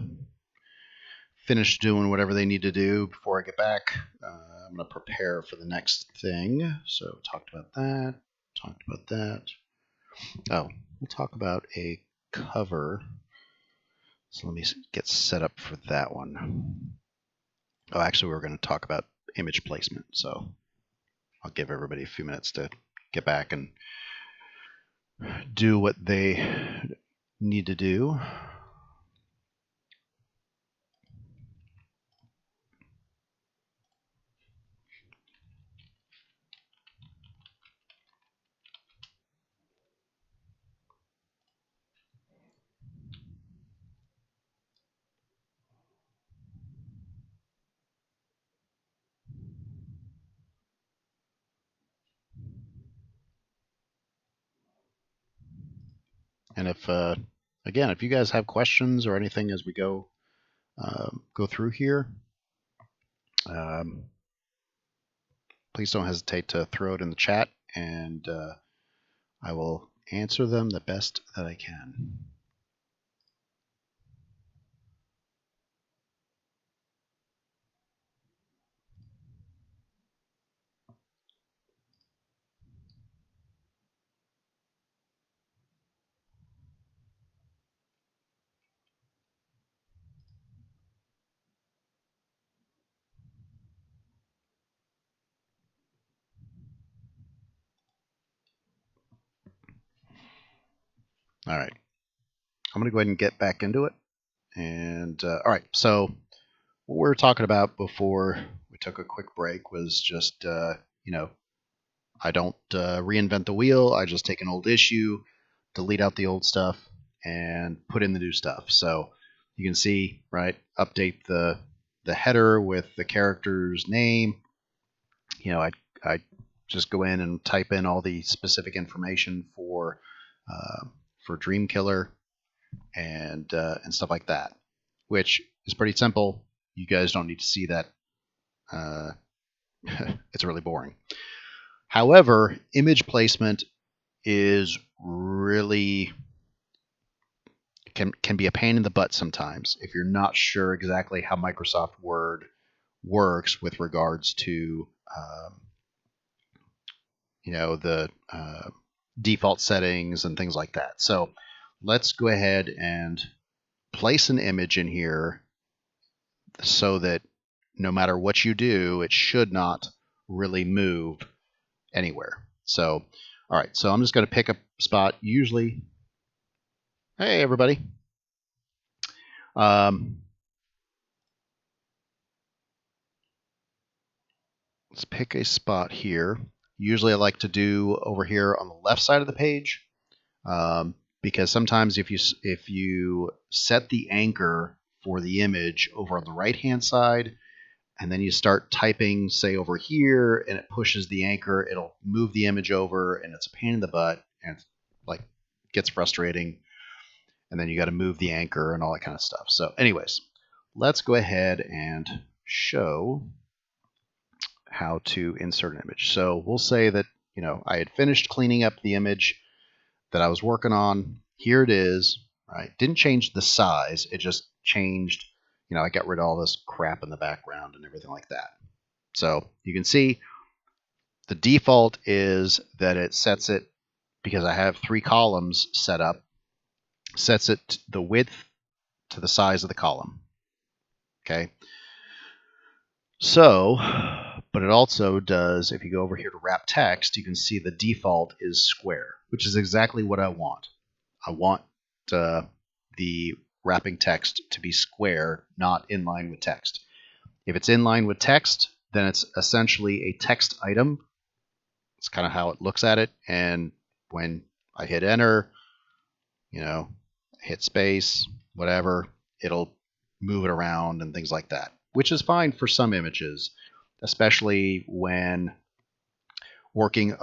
finish doing whatever they need to do before I get back. I'm going to prepare for the next thing. So talked about that. Oh, we'll talk about a cover. So let me get set up for that one. Oh, actually, we're going to talk about image placement. So I'll give everybody a few minutes to get back and do what they need to do. And if, again, if you guys have questions or anything as we go through here, please don't hesitate to throw it in the chat, and I will answer them the best that I can. All right, I'm going to go ahead and get back into it. And all right, so what we were talking about before we took a quick break was just, I don't reinvent the wheel. I just take an old issue, delete out the old stuff, and put in the new stuff. So you can see, right, update the header with the character's name. I just go in and type in all the specific information for Dreamkiller and stuff like that, which is pretty simple. You guys don't need to see that. It's really boring. However, image placement is really can be a pain in the butt sometimes if you're not sure exactly how Microsoft Word works with regards to the default settings and things like that. So let's go ahead and place an image in here so that no matter what you do, it should not really move anywhere. So, all right, so I'm just going to pick a spot. Usually, hey, everybody. Let's pick a spot here. Usually I like to do over here on the left side of the page, because sometimes if you set the anchor for the image over on the right-hand side, and then you start typing, say, over here, and it pushes the anchor, it'll move the image over, and it's a pain in the butt, and like gets frustrating. And then you got to move the anchor and all that kind of stuff. So anyways, let's go ahead and show how to insert an image. So we'll say that, I had finished cleaning up the image that I was working on. Here it is, right? Didn't change the size. It just changed, I got rid of all this crap in the background and everything like that. So you can see the default is that it sets it, because I have 3 columns set up, sets it the width to the size of the column. Okay. So, but it also does, if you go over here to wrap text, you can see the default is square, which is exactly what I want. I want the wrapping text to be square, not in line with text. If it's in line with text, then it's essentially a text item. It's kind of how it looks at it. And when I hit enter, hit space, whatever, it'll move it around and things like that, which is fine for some images, especially when working.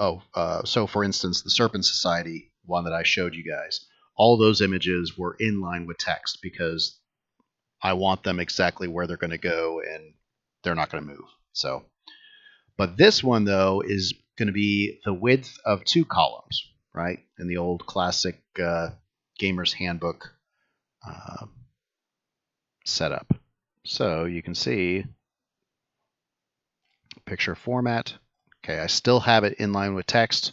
So for instance, the Serpent Society one that I showed you guys, all those images were in line with text because I want them exactly where they're going to go and they're not going to move. So, but this one though is going to be the width of 2 columns, right? In the old classic Gamer's Handbook setup. So you can see picture format. Okay, I still have it in line with text,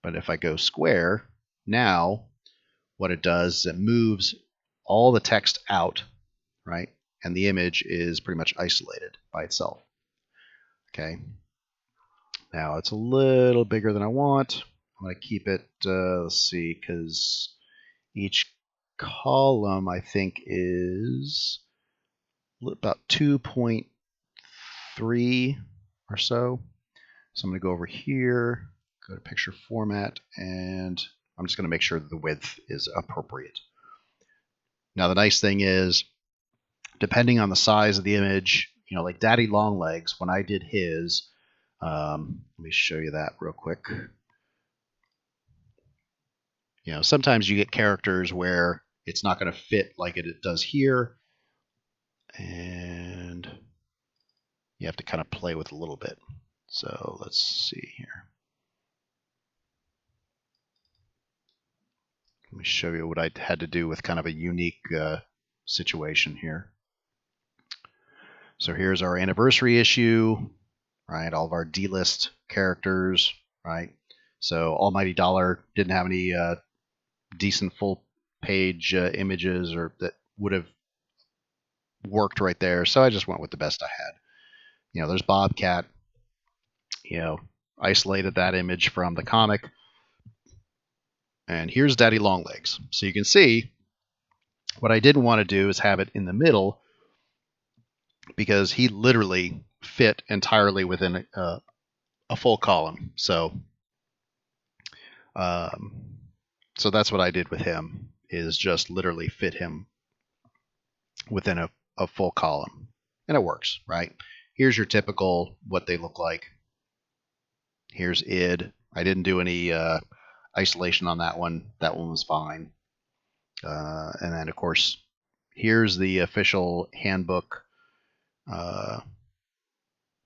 but if I go square, now what it does is it moves all the text out, right? And the image is pretty much isolated by itself. Okay. Now it's a little bigger than I want. I'm going to keep it, let's see, because each column I think is about 2.3 or so. So I'm going to go over here, go to picture format, and I'm just going to make sure that the width is appropriate. Now the nice thing is, depending on the size of the image, like Daddy Longlegs, when I did his, let me show you that real quick. Sometimes you get characters where it's not going to fit like it does here, and you have to kind of play with a little bit. So let's see here. Let me show you what I had to do with kind of a unique situation here. So here's our anniversary issue, right? All of our D-list characters, right? So Almighty Dollar didn't have any decent full page images or that would have worked right there. So I just went with the best I had. There's Bobcat, isolated that image from the comic. And here's Daddy Longlegs. So you can see what I didn't want to do is have it in the middle, because he literally fit entirely within a full column. So that's what I did with him, is just literally fit him within a full column. And it works, right? Here's your typical what they look like. Here's id. I didn't do any isolation on that one. That one was fine. And then, of course, here's the official handbook of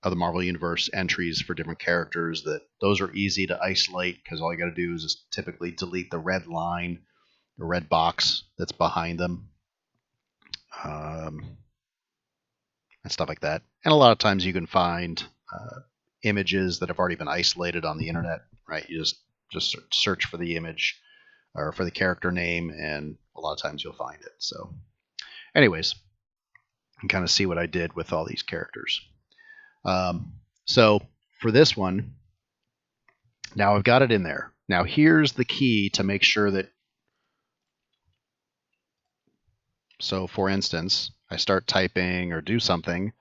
the Marvel Universe entries for different characters. Those are easy to isolate, because all you got to do is just typically delete the red line, the red box that's behind them, and stuff like that. And a lot of times you can find images that have already been isolated on the internet, right? You just search for the image or for the character name, and a lot of times you'll find it. So anyways, you can kind of see what I did with all these characters. So for this one, now I've got it in there. Now here's the key to make sure that, so for instance, I start typing or do something,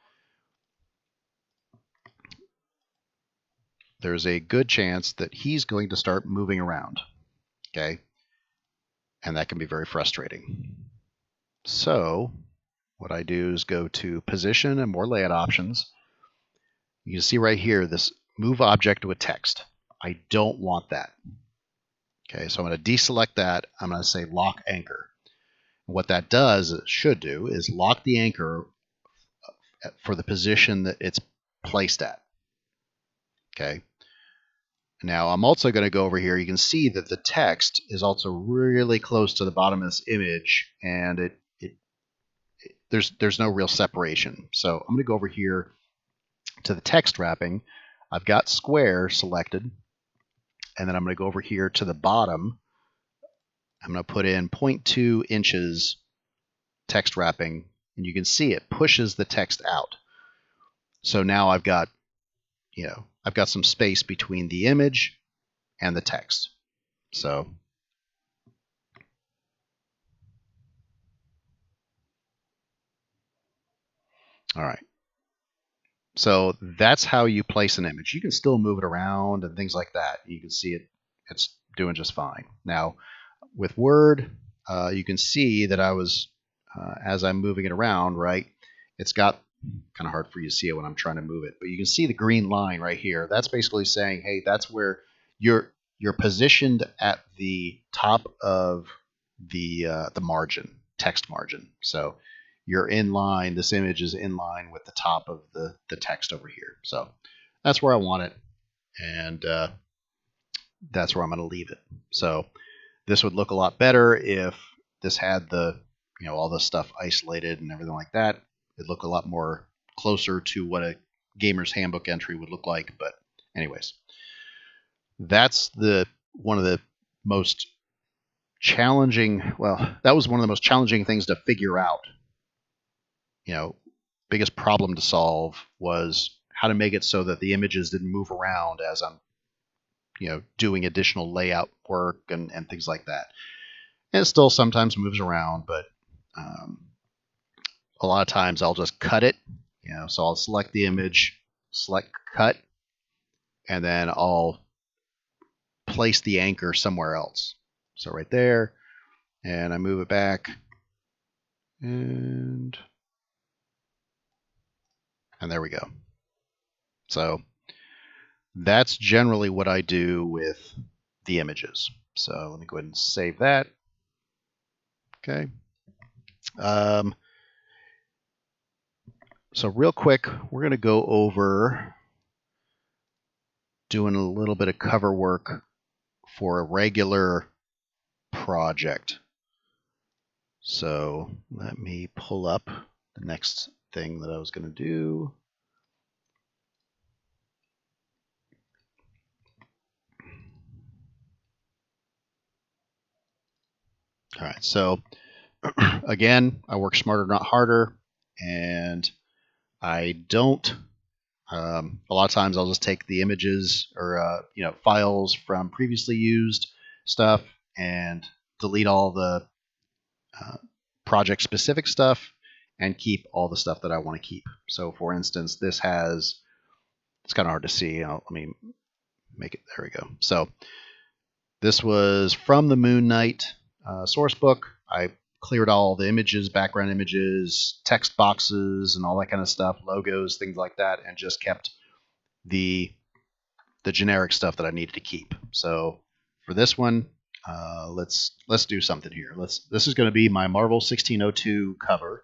there's a good chance that he's going to start moving around, okay? And that can be very frustrating. So what I do is go to position and more layout options. You can see right here, this move object with text. I don't want that. Okay, so I'm going to deselect that. I'm going to say lock anchor. What that does, it should do, is lock the anchor for the position that it's placed at. Okay. Now I'm also going to go over here. You can see that the text is also really close to the bottom of this image, and there's no real separation. So I'm going to go over here to the text wrapping. I've got square selected, and then I'm going to go over here to the bottom. I'm going to put in 0.2 inches text wrapping, and you can see it pushes the text out. So now I've got some space between the image and the text. So all right. So that's how you place an image. You can still move it around and things like that. You can see it's doing just fine. Now, with Word, you can see that I was, as I'm moving it around, right, it's got kind of hard for you to see it when I'm trying to move it, but you can see the green line right here. That's basically saying, hey, that's where you're positioned at the top of the margin, text margin. So you're in line, this image is in line with the top of the text over here. So that's where I want it, and that's where I'm going to leave it. So this would look a lot better if this had the all the stuff isolated and everything like that. It looked a lot more closer to what a gamer's handbook entry would look like. But anyways, that's one of the most challenging. Well, that was one of the most challenging things to figure out. Biggest problem to solve was how to make it so that the images didn't move around as I'm doing additional layout work and things like that. And it still sometimes moves around, but a lot of times I'll just cut it. So I'll select the image, select cut, and then I'll place the anchor somewhere else. So right there, and I move it back, and there we go. So that's generally what I do with the images. So let me go ahead and save that. Okay. So real quick, we're going to go over doing a little bit of cover work for a regular project. So let me pull up the next thing that I was going to do. All right, so again, I work smarter, not harder, and I don't. A lot of times, I'll just take the images or files from previously used stuff and delete all the project-specific stuff and keep all the stuff that I want to keep. So, for instance, this has. It's kind of hard to see. Let me make it. There we go. So, this was from the Moon Knight source book. I cleared all the images, background images, text boxes, and all that kind of stuff, logos, things like that, and just kept the generic stuff that I needed to keep. So for this one, let's do something here. This is going to be my Marvel 1602 cover.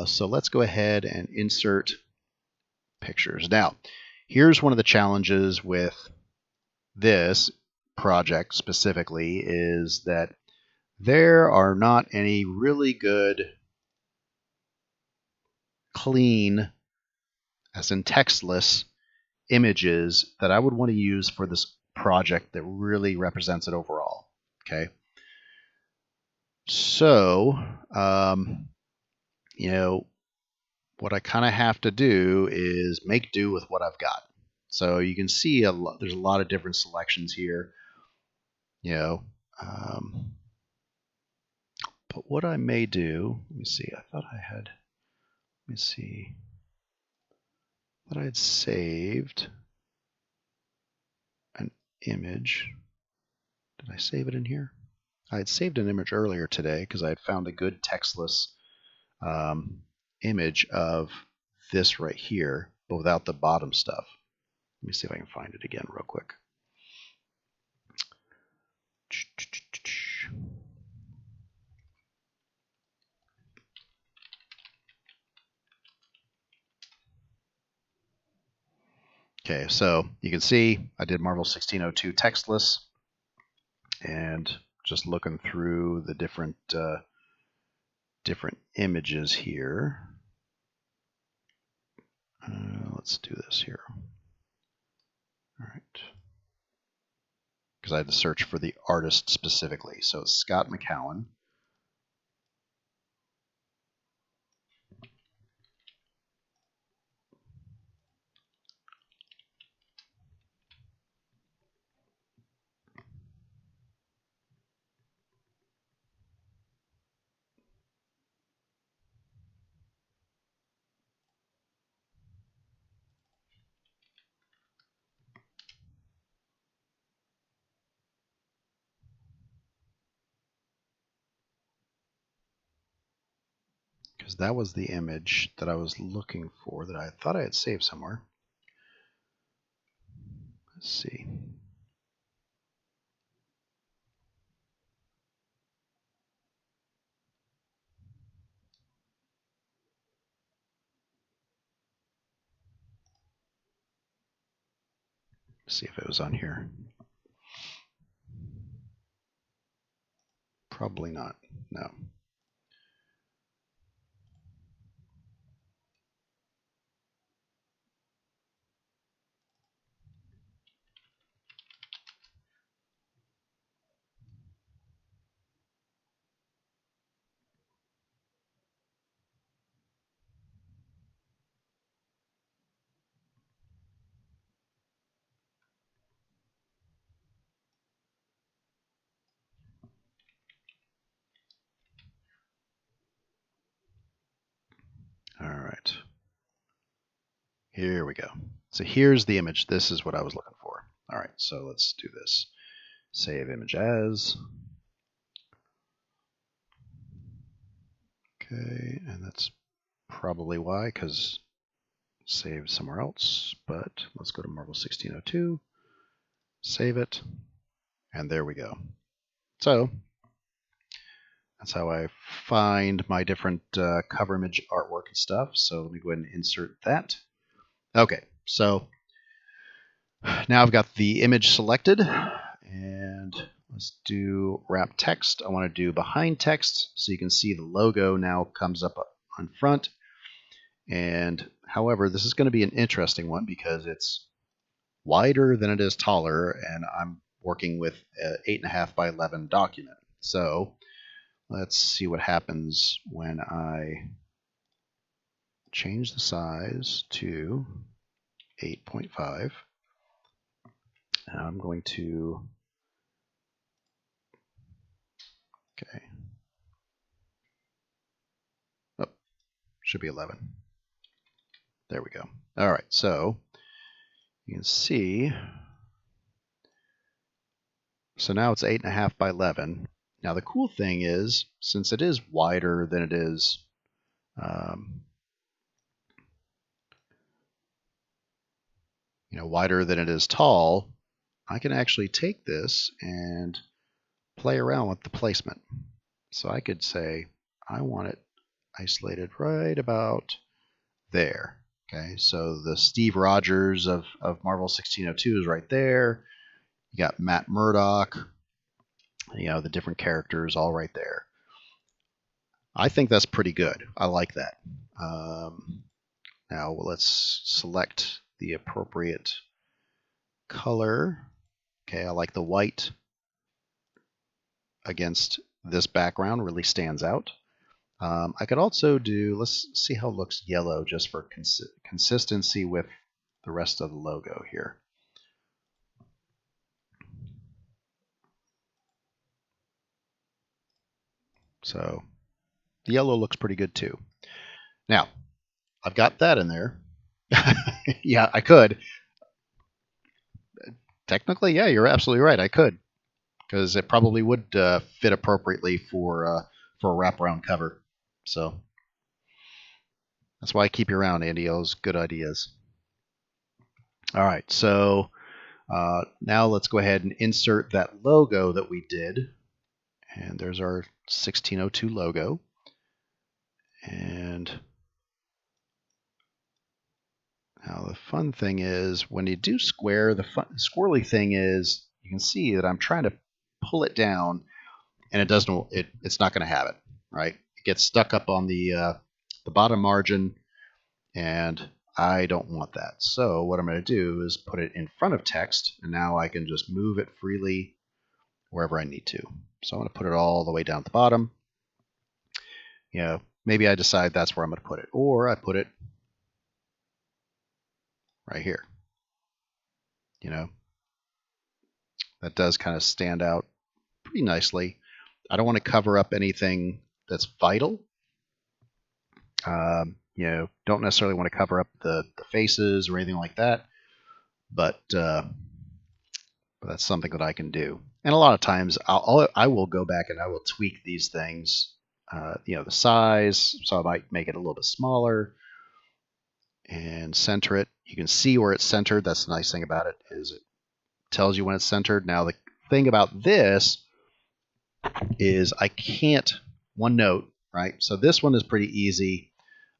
So let's go ahead and insert pictures. Now, here's one of the challenges with this project specifically is that there are not any really good, clean, as in textless, images that I would want to use for this project that really represents it overall. Okay. So, what I kind of have to do is make do with what I've got. So you can see there's a lot of different selections here. But what I may do, let me see. I thought I had. Let me see. I thought I had saved an image. Did I save it in here? I had saved an image earlier today because I had found a good textless image of this right here, but without the bottom stuff. Let me see if I can find it again real quick. Okay, so you can see I did Marvel 1602 textless, and just looking through the different images here. Let's do this here. All right. Because I had to search for the artist specifically. So it's Scott McCowan. Because that was the image that I was looking for that I thought I had saved somewhere. Let's see. See if it was on here. Probably not. No. Here we go. So here's the image. This is what I was looking for. All right, so let's do this. Save image as. Okay, and that's probably why, because save somewhere else. But let's go to Marvel 1602, save it, and there we go. So that's how I find my different cover image artwork and stuff. So let me go ahead and insert that. Okay, so now I've got the image selected, and let's do wrap text. I want to do behind text, so you can see the logo now comes up on front. And however, this is going to be an interesting one because it's wider than it is taller, and I'm working with an 8.5 by 11 document. So let's see what happens when I change the size to 8.5. And I'm going to, okay, oh, should be 11. There we go. All right, so you can see, so now it's 8.5 by 11. Now the cool thing is, since it is wider than it is wider than it is tall, I can actually take this and play around with the placement. So I could say, I want it isolated right about there. Okay, so the Steve Rogers of Marvel 1602 is right there. You got Matt Murdock, the different characters all right there. I think that's pretty good. I like that. Now let's select the appropriate color. Okay, I like the white against this background, really stands out. I could also do, let's see how it looks yellow just for consistency with the rest of the logo here. So the yellow looks pretty good too. Now, I've got that in there. Yeah, I could. Technically, yeah, you're absolutely right. I could, because it probably would fit appropriately for a wraparound cover. So that's why I keep you around, Andy. Those good ideas. All right, so now let's go ahead and insert that logo that we did. And there's our 1602 logo. And now the fun thing is when you do square, the squirrely thing is you can see that I'm trying to pull it down, and it doesn't. It's not going to have it, right? It gets stuck up on the bottom margin, and I don't want that. So what I'm going to do is put it in front of text, and now I can just move it freely wherever I need to. So I'm going to put it all the way down at the bottom. Maybe I decide that's where I'm going to put it, or I put it right here. That does kind of stand out pretty nicely. I don't want to cover up anything that's vital. Don't necessarily want to cover up the faces or anything like that, but that's something that I can do. And a lot of times I will go back and I will tweak these things, the size, so I might make it a little bit smaller and center it. You can see where it's centered. That's the nice thing about it, is it tells you when it's centered. Now the thing about this is I can't, one note, right? So this one is pretty easy.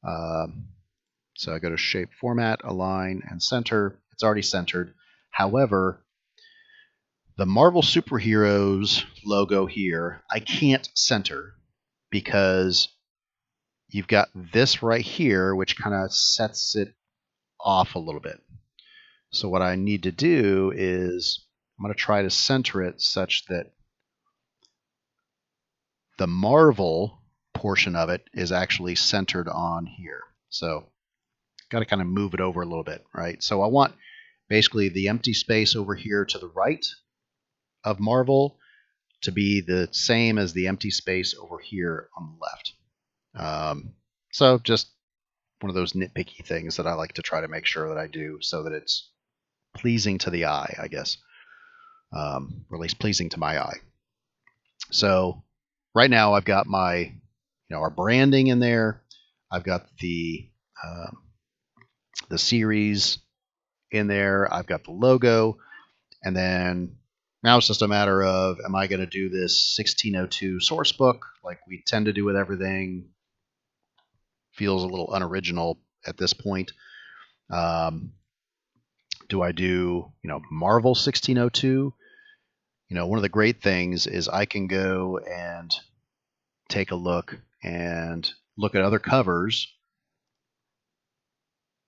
So I go to shape, format, align, and center. It's already centered. However, the Marvel Superheroes logo here, I can't center because you've got this right here, which kind of sets it off a little bit. So what I need to do is I'm going to try to center it such that the Marvel portion of it is actually centered on here. So got to kind of move it over a little bit, right? So I want basically the empty space over here to the right of Marvel to be the same as the empty space over here on the left. So just one of those nitpicky things that I like to try to make sure that I do so that it's pleasing to the eye, I guess, or at least pleasing to my eye. So right now I've got my, our branding in there. I've got the series in there. I've got the logo, and then now it's just a matter of, am I going to do this 1602 source book like we tend to do with everything? Feels a little unoriginal at this point. Do I do, Marvel 1602? One of the great things is I can go and take a look and look at other covers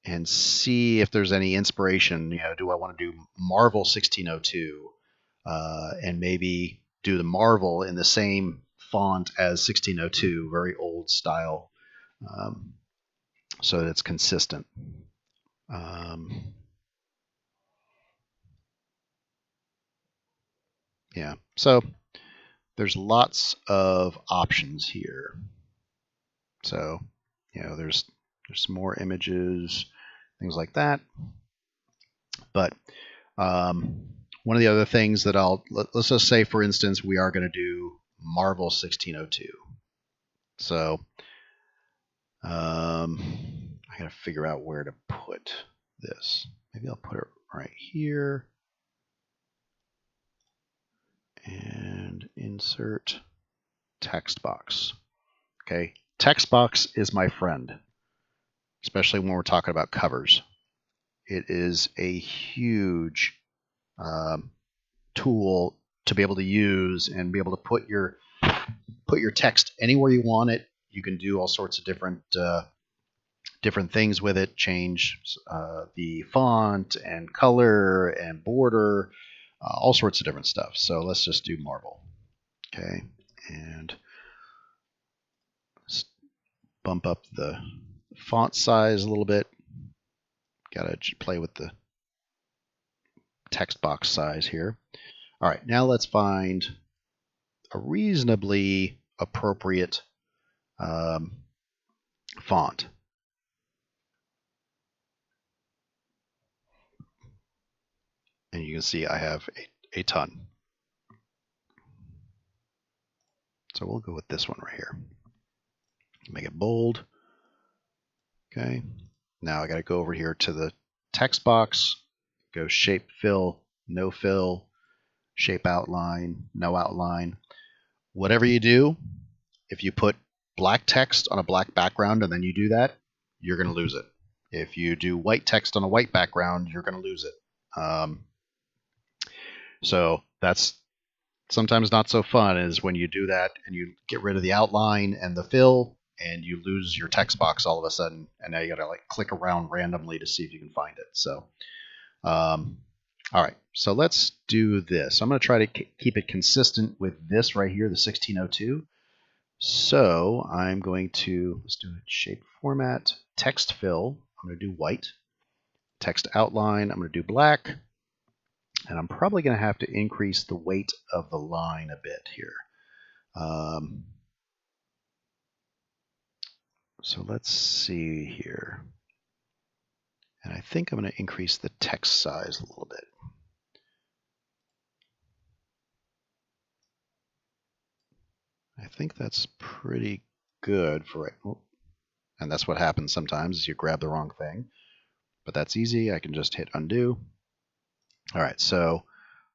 and see if there's any inspiration. Do I want to do Marvel 1602 and maybe do the Marvel in the same font as 1602, very old style, so that it's consistent. Yeah, so there's lots of options here. So, there's some more images, things like that. But one of the other things that let's just say, for instance, we are going to do Marvel 1602. So I got to figure out where to put this. Maybe I'll put it right here and insert text box. Okay, text box is my friend, especially when we're talking about covers. It is a huge tool to be able to use and be able to put your text anywhere you want it. You can do all sorts of different things with it. Change the font and color and border, all sorts of different stuff. So let's just do Marvel. Okay, and let's bump up the font size a little bit. Got to play with the text box size here. All right, now let's find a reasonably appropriate font. And you can see I have a ton. So we'll go with this one right here. Make it bold. Okay. Now I got to go over here to the text box, go shape fill, no fill, shape outline, no outline. Whatever you do, if you put black text on a black background and then you do that, you're going to lose it. If you do white text on a white background, you're going to lose it. So that's sometimes not so fun, is when you do that and you get rid of the outline and the fill and you lose your text box all of a sudden, and now you got to click around randomly to see if you can find it. So all right, so let's do this. I'm going to try to keep it consistent with this right here, the 1602. So I'm going to, let's do it, shape format, text fill, I'm going to do white, text outline, I'm going to do black, and I'm probably going to have to increase the weight of the line a bit here. So let's see here. And I think I'm going to increase the text size a little bit. I think that's pretty good for it. And that's what happens sometimes, is you grab the wrong thing. But that's easy. I can just hit undo. All right, so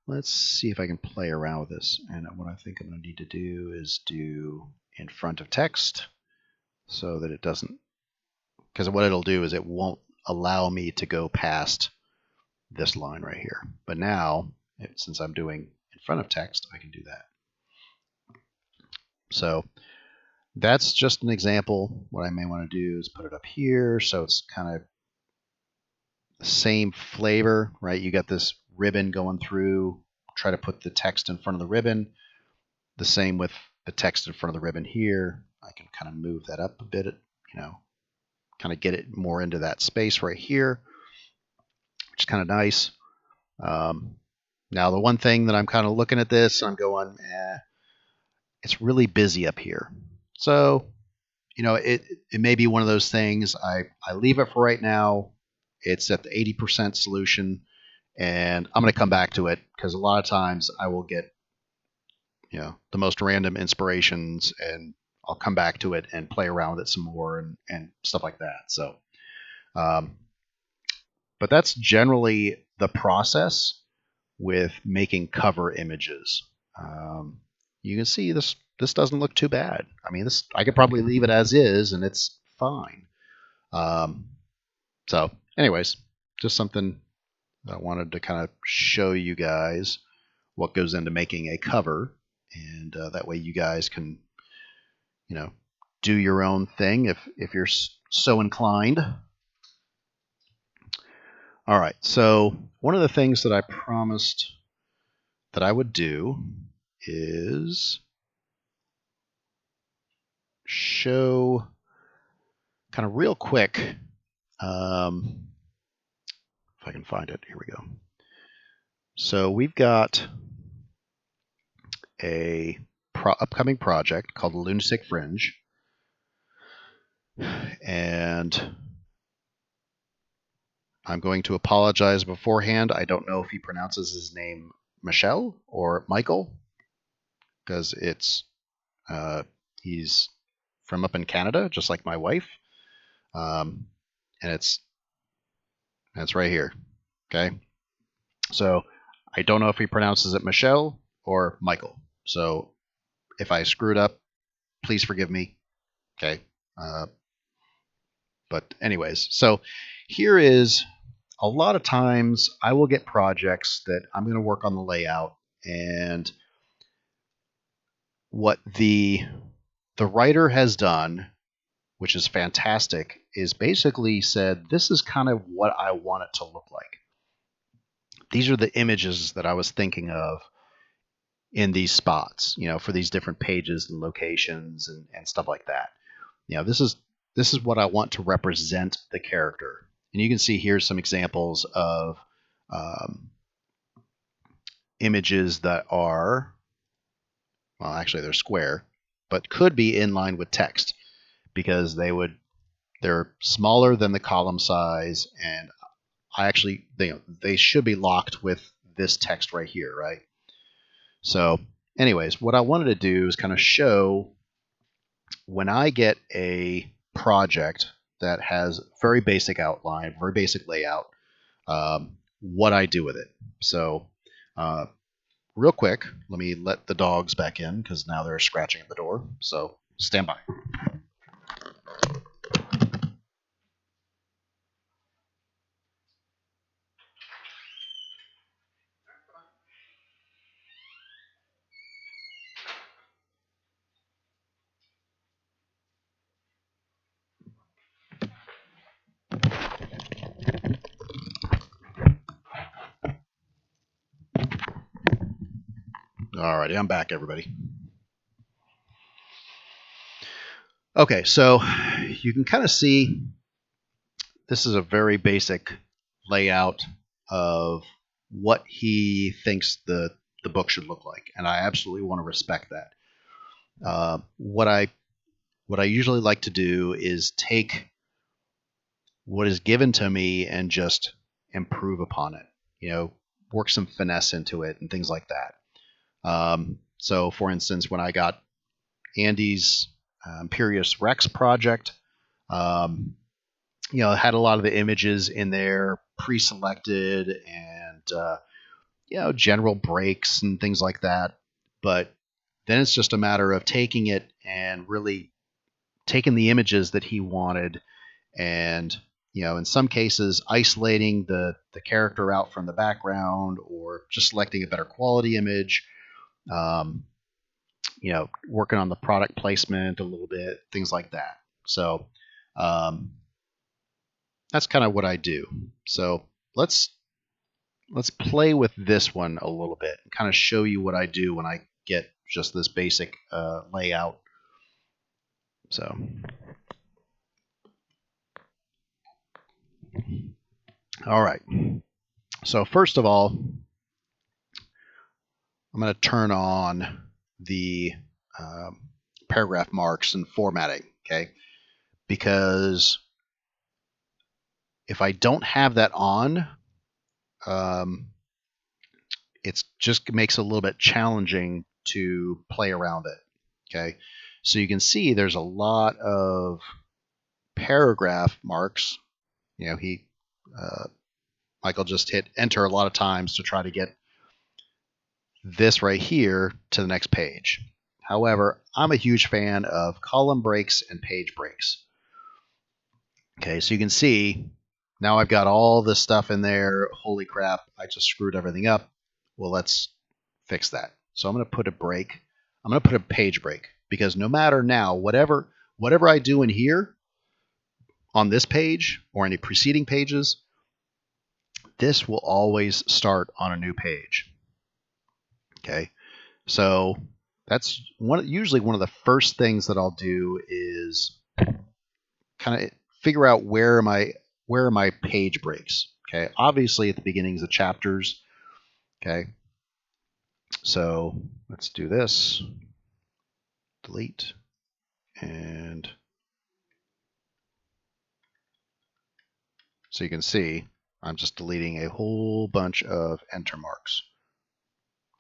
let's see if I can play around with this. And what I think I'm going to need to do is do in front of text so that it doesn't, because what it'll do is it won't allow me to go past this line right here. But now, since I'm doing in front of text, I can do that. So that's just an example. What I may want to do is put it up here so it's kind of the same flavor, right? You got this ribbon going through. Try to put the text in front of the ribbon. The same with the text in front of the ribbon here. I can kind of move that up a bit, kind of get it more into that space right here, which is kind of nice. Now, the one thing that I'm kind of looking at this, I'm going, it's really busy up here. So it may be one of those things. I leave it for right now. It's at the 80% solution, and I'm going to come back to it because a lot of times I will get the most random inspirations, and I'll come back to it and play around with it some more and stuff like that. So, but that's generally the process with making cover images. You can see this doesn't look too bad. I mean, I could probably leave it as is, and it's fine. So, anyways, just something I wanted to kind of show you guys what goes into making a cover, and that way you guys can, do your own thing if you're so inclined. All right, so one of the things that I promised that I would do is show kind of real quick, if I can find it, here we go. So we've got a upcoming project called the Lunatic Fringe, and I'm going to apologize beforehand. I don't know if he pronounces his name Michelle or Michael, because he's from up in Canada, just like my wife, and it's right here. Okay, so I don't know if he pronounces it Michelle or Michael. So if I screwed up, please forgive me. Okay, but anyways, so here is a lot of times I will get projects that I'm going to work on the layout, and what the writer has done, which is fantastic, is basically said, this is kind of what I want it to look like. These are the images that I was thinking of in these spots, for these different pages and locations and stuff like that. This is what I want to represent the character. And you can see here some examples of images that are, well, actually they're square, but could be in line with text, because they're smaller than the column size, and they should be locked with this text right here, right? So anyways, what I wanted to do is kind of show, when I get a project that has very basic outline, very basic layout, what I do with it. So real quick, let me let the dogs back in, because now they're scratching at the door. So stand by. Alrighty, I'm back, everybody. Okay, so you can kind of see this is a very basic layout of what he thinks the book should look like, and I absolutely want to respect that. What I usually like to do is take what is given to me and just improve upon it. Work some finesse into it and things like that. So, for instance, when I got Andy's Imperious Rex project, had a lot of the images in there pre-selected, and general breaks and things like that. But then it's just a matter of taking it and really taking the images that he wanted, and in some cases isolating the character out from the background, or just selecting a better quality image. Working on the product placement a little bit, things like that. So that's kind of what I do. So let's play with this one a little bit and kind of show you what I do when I get just this basic layout. So all right. So first of all, I'm going to turn on the paragraph marks and formatting, okay? Because if I don't have that on, it just makes it a little bit challenging to play around it, okay? So you can see there's a lot of paragraph marks. You know, Michael just hit enter a lot of times to try to get this right here to the next page. However, I'm a huge fan of column breaks and page breaks. Okay, so you can see now I've got all this stuff in there. Holy crap, I just screwed everything up. Well, let's fix that. So I'm going to put a break. I'm going to put a page break, because no matter now, whatever I do in here on this page or any preceding pages, this will always start on a new page. Okay, so that's usually one of the first things that I'll do is kind of figure out where are my page breaks. Okay, obviously at the beginnings of chapters. Okay, so let's do this. Delete, and so you can see I'm just deleting a whole bunch of enter marks.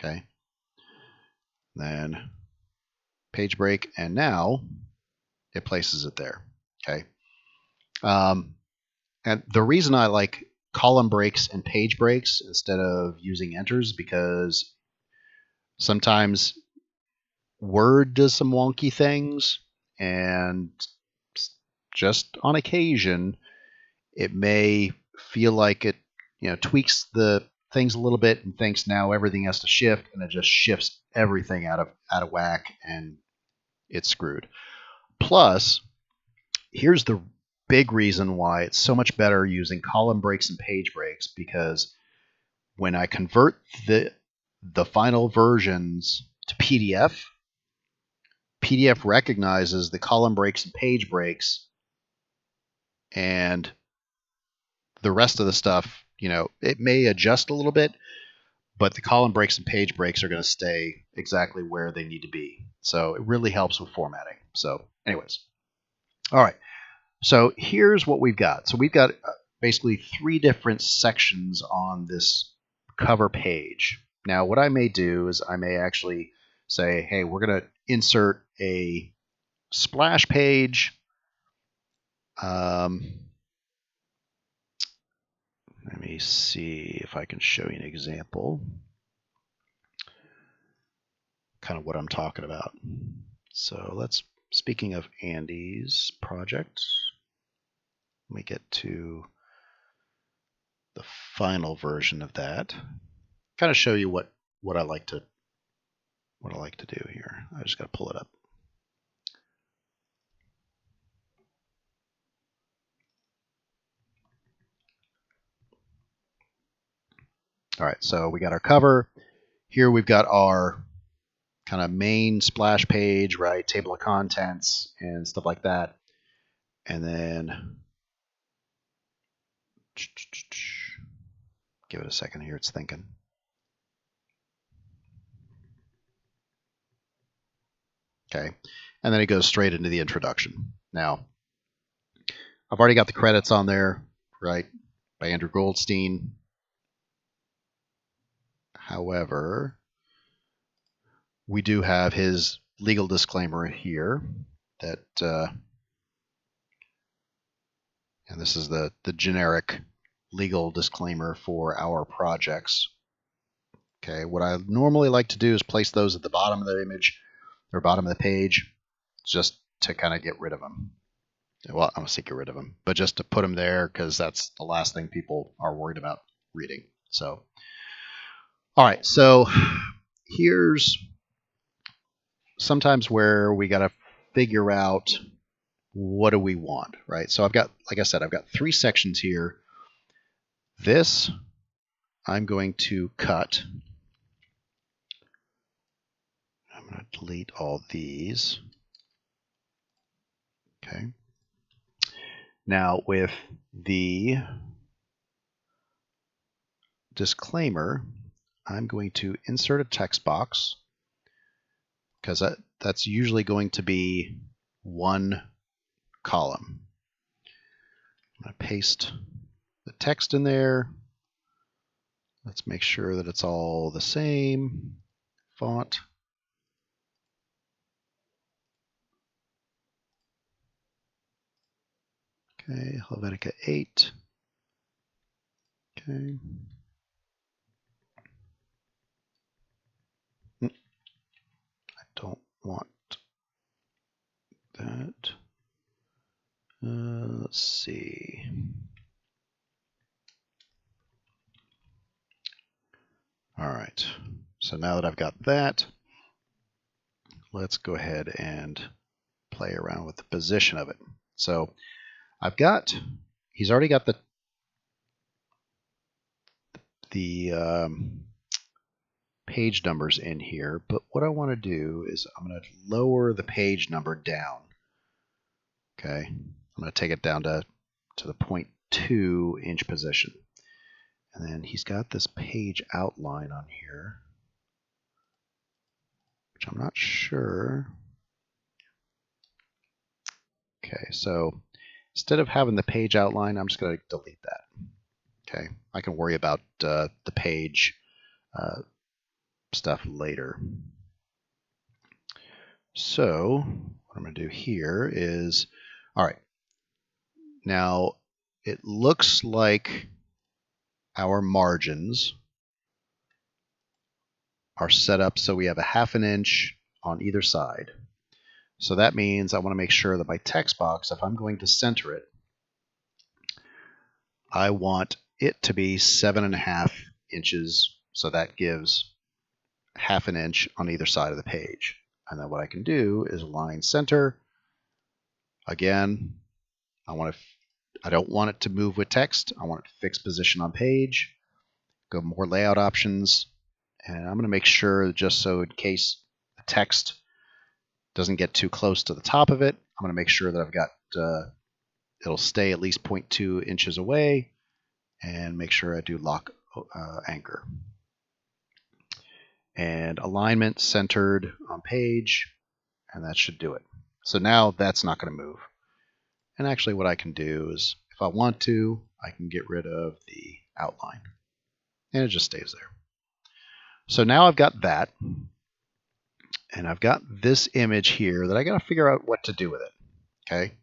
Okay, then page break, and now it places it there. Okay, and the reason I like column breaks and page breaks instead of using enters, because sometimes Word does some wonky things, and just on occasion it may feel like it, you know, tweaks the things a little bit and thinks now everything has to shift, and it just shifts everything out of whack, and it's screwed. Plus, here's the big reason why it's so much better using column breaks and page breaks, because when I convert the final versions to PDF recognizes the column breaks and page breaks, and the rest of the stuff, you know, it may adjust a little bit, but the column breaks and page breaks are going to stay exactly where they need to be. So it really helps with formatting. So anyways, all right. So here's what we've got. So we've got basically 3 different sections on this cover page. Now, what I may do is I may actually say, hey, we're going to insert a splash page. Let me see if I can show you an example. Kind of what I'm talking about. So speaking of Andy's project, let me get to the final version of that. Kind of show you what I like to do here. I just got to pull it up. All right, so we got our cover. Here we've got our kind of main splash page, right? Table of contents and stuff like that. And then give it a second here, it's thinking. Okay, and then it goes straight into the introduction. Now, I've already got the credits on there, right, by Andrew Goldstein. However, we do have his legal disclaimer here that, and this is the generic legal disclaimer for our projects. Okay, what I normally like to do is place those at the bottom of the image or bottom of the page, just to kind of get rid of them. Well, I don't say get rid of them, but just to put them there, because that's the last thing people are worried about reading. So, all right, so here's sometimes where we got to figure out what do we want, right? So I've got, like I said, I've got 3 sections here. This I'm going to cut. I'm going to delete all these. Okay. Now with the disclaimer, I'm going to insert a text box, because that's usually going to be one column. I'm going to paste the text in there. Let's make sure that it's all the same font. Okay, Helvetica 8. Okay. I don't want that. Let's see. All right. So now that I've got that, let's go ahead and play around with the position of it. So he's already got the page numbers in here, but what I want to do is I'm going to lower the page number down. Okay, I'm going to take it down to the 0.2 inch position. And then he's got this page outline on here, which I'm not sure. Okay, so instead of having the page outline, I'm just going to delete that. Okay, I can worry about the page stuff later. So what I'm going to do here is, all right, now it looks like our margins are set up so we have a 1/2 inch on either side. So that means I want to make sure that my text box, if I'm going to center it, I want it to be 7.5 inches. So that gives 1/2 inch on either side of the page. And then what I can do is align center. Again, I don't want it to move with text. I want it to fix position on page. Go more layout options. And I'm going to make sure, just so in case the text doesn't get too close to the top of it, I'm going to make sure that I've got, it'll stay at least 0.2 inches away, and make sure I do lock anchor. And alignment centered on page, and that should do it. So now that's not going to move. And actually what I can do is, if I want to, I can get rid of the outline. And it just stays there. So now I've got that. And I've got this image here that I got to figure out what to do with it. Okay.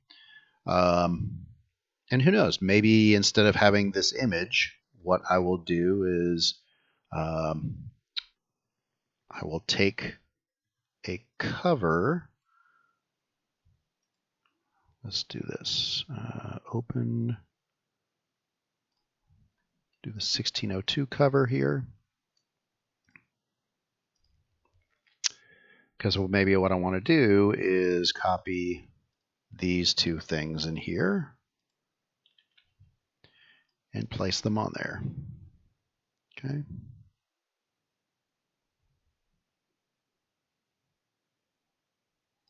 And who knows, maybe instead of having this image, what I will do is I will take a cover. Let's do this. Open. Do the 1602 cover here. Because maybe what I want to do is copy these two things in here and place them on there. Okay.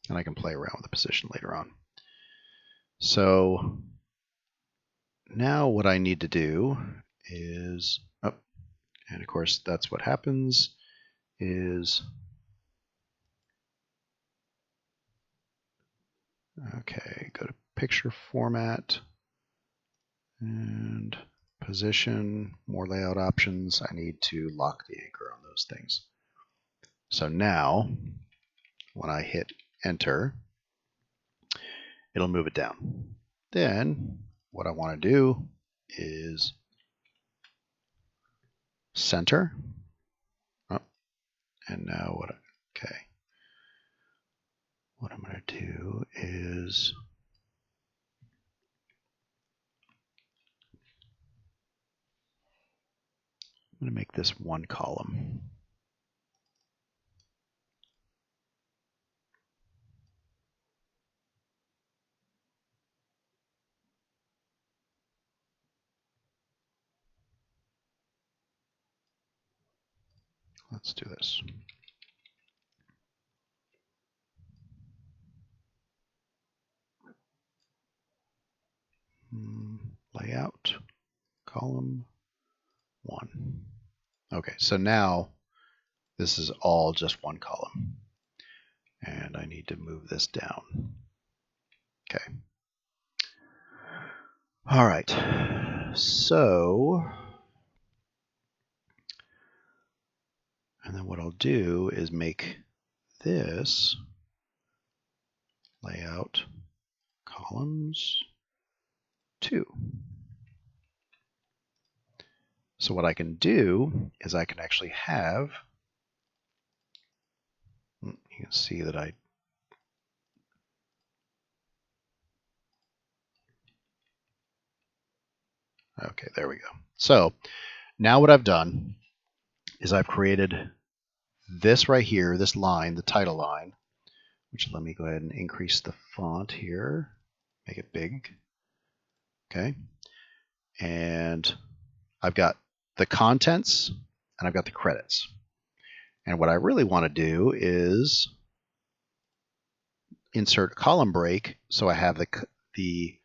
And I can play around with the position later on. So now what I need to do is, and of course that's what happens is, okay, go to picture format and position, more layout options. I need to lock the anchor on those things. So now when I hit enter, it'll move it down. Then what I want to do is center. Oh, and now okay. What I'm going to do is I'm going to make this one column. Let's do this. Layout, column 1. Okay, so now this is all just one column. And I need to move this down. Okay. All right. So, and then what I'll do is make this layout columns 2. So what I can do is I can actually have, you can see that okay, there we go. So now what I've done is I've created this right here, this line, the title line, which let me go ahead and increase the font here, make it big. Okay. And I've got the contents and I've got the credits. And what I really want to do is insert a column break so I have the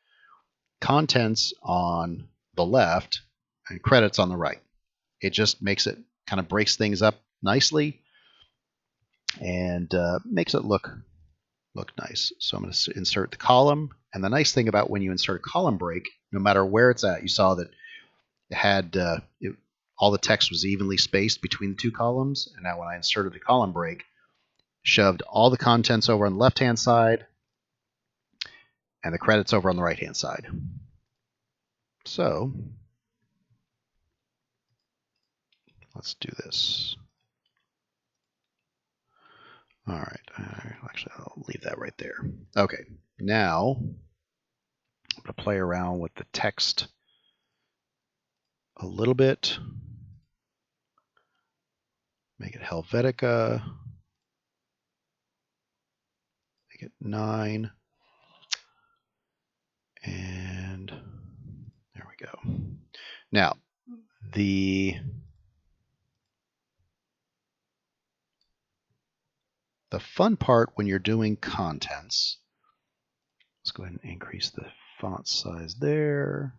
contents on the left and credits on the right. It just makes it, kind of breaks things up nicely and makes it look nice. So I'm going to insert the column. And the nice thing about when you insert a column break, no matter where it's at, you saw that it had all the text was evenly spaced between the two columns. And now when I inserted the column break, shoved all the contents over on the left-hand side and the credits over on the right-hand side. So let's do this. All right. Actually, I'll leave that right there. Okay. Now I'm going to play around with the text a little bit. Make it Helvetica. Make it 9. And there we go. Now, the fun part when you're doing contents, let's go ahead and increase the font size there.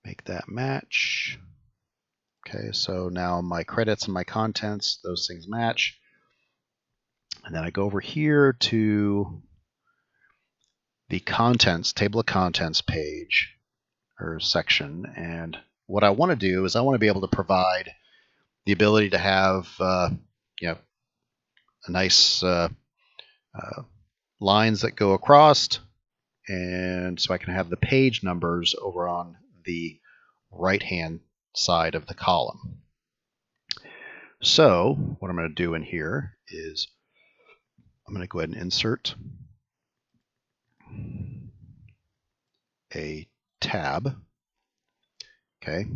Make that match. Okay, so now my credits and my contents, those things match. And then I go over here to the contents, table of contents page or section. And what I want to do is I want to be able to provide the ability to have, you know, a nice lines that go across. And so I can have the page numbers over on the right-hand side of the column. So what I'm going to do in here is I'm going to go ahead and insert a tab. Okay.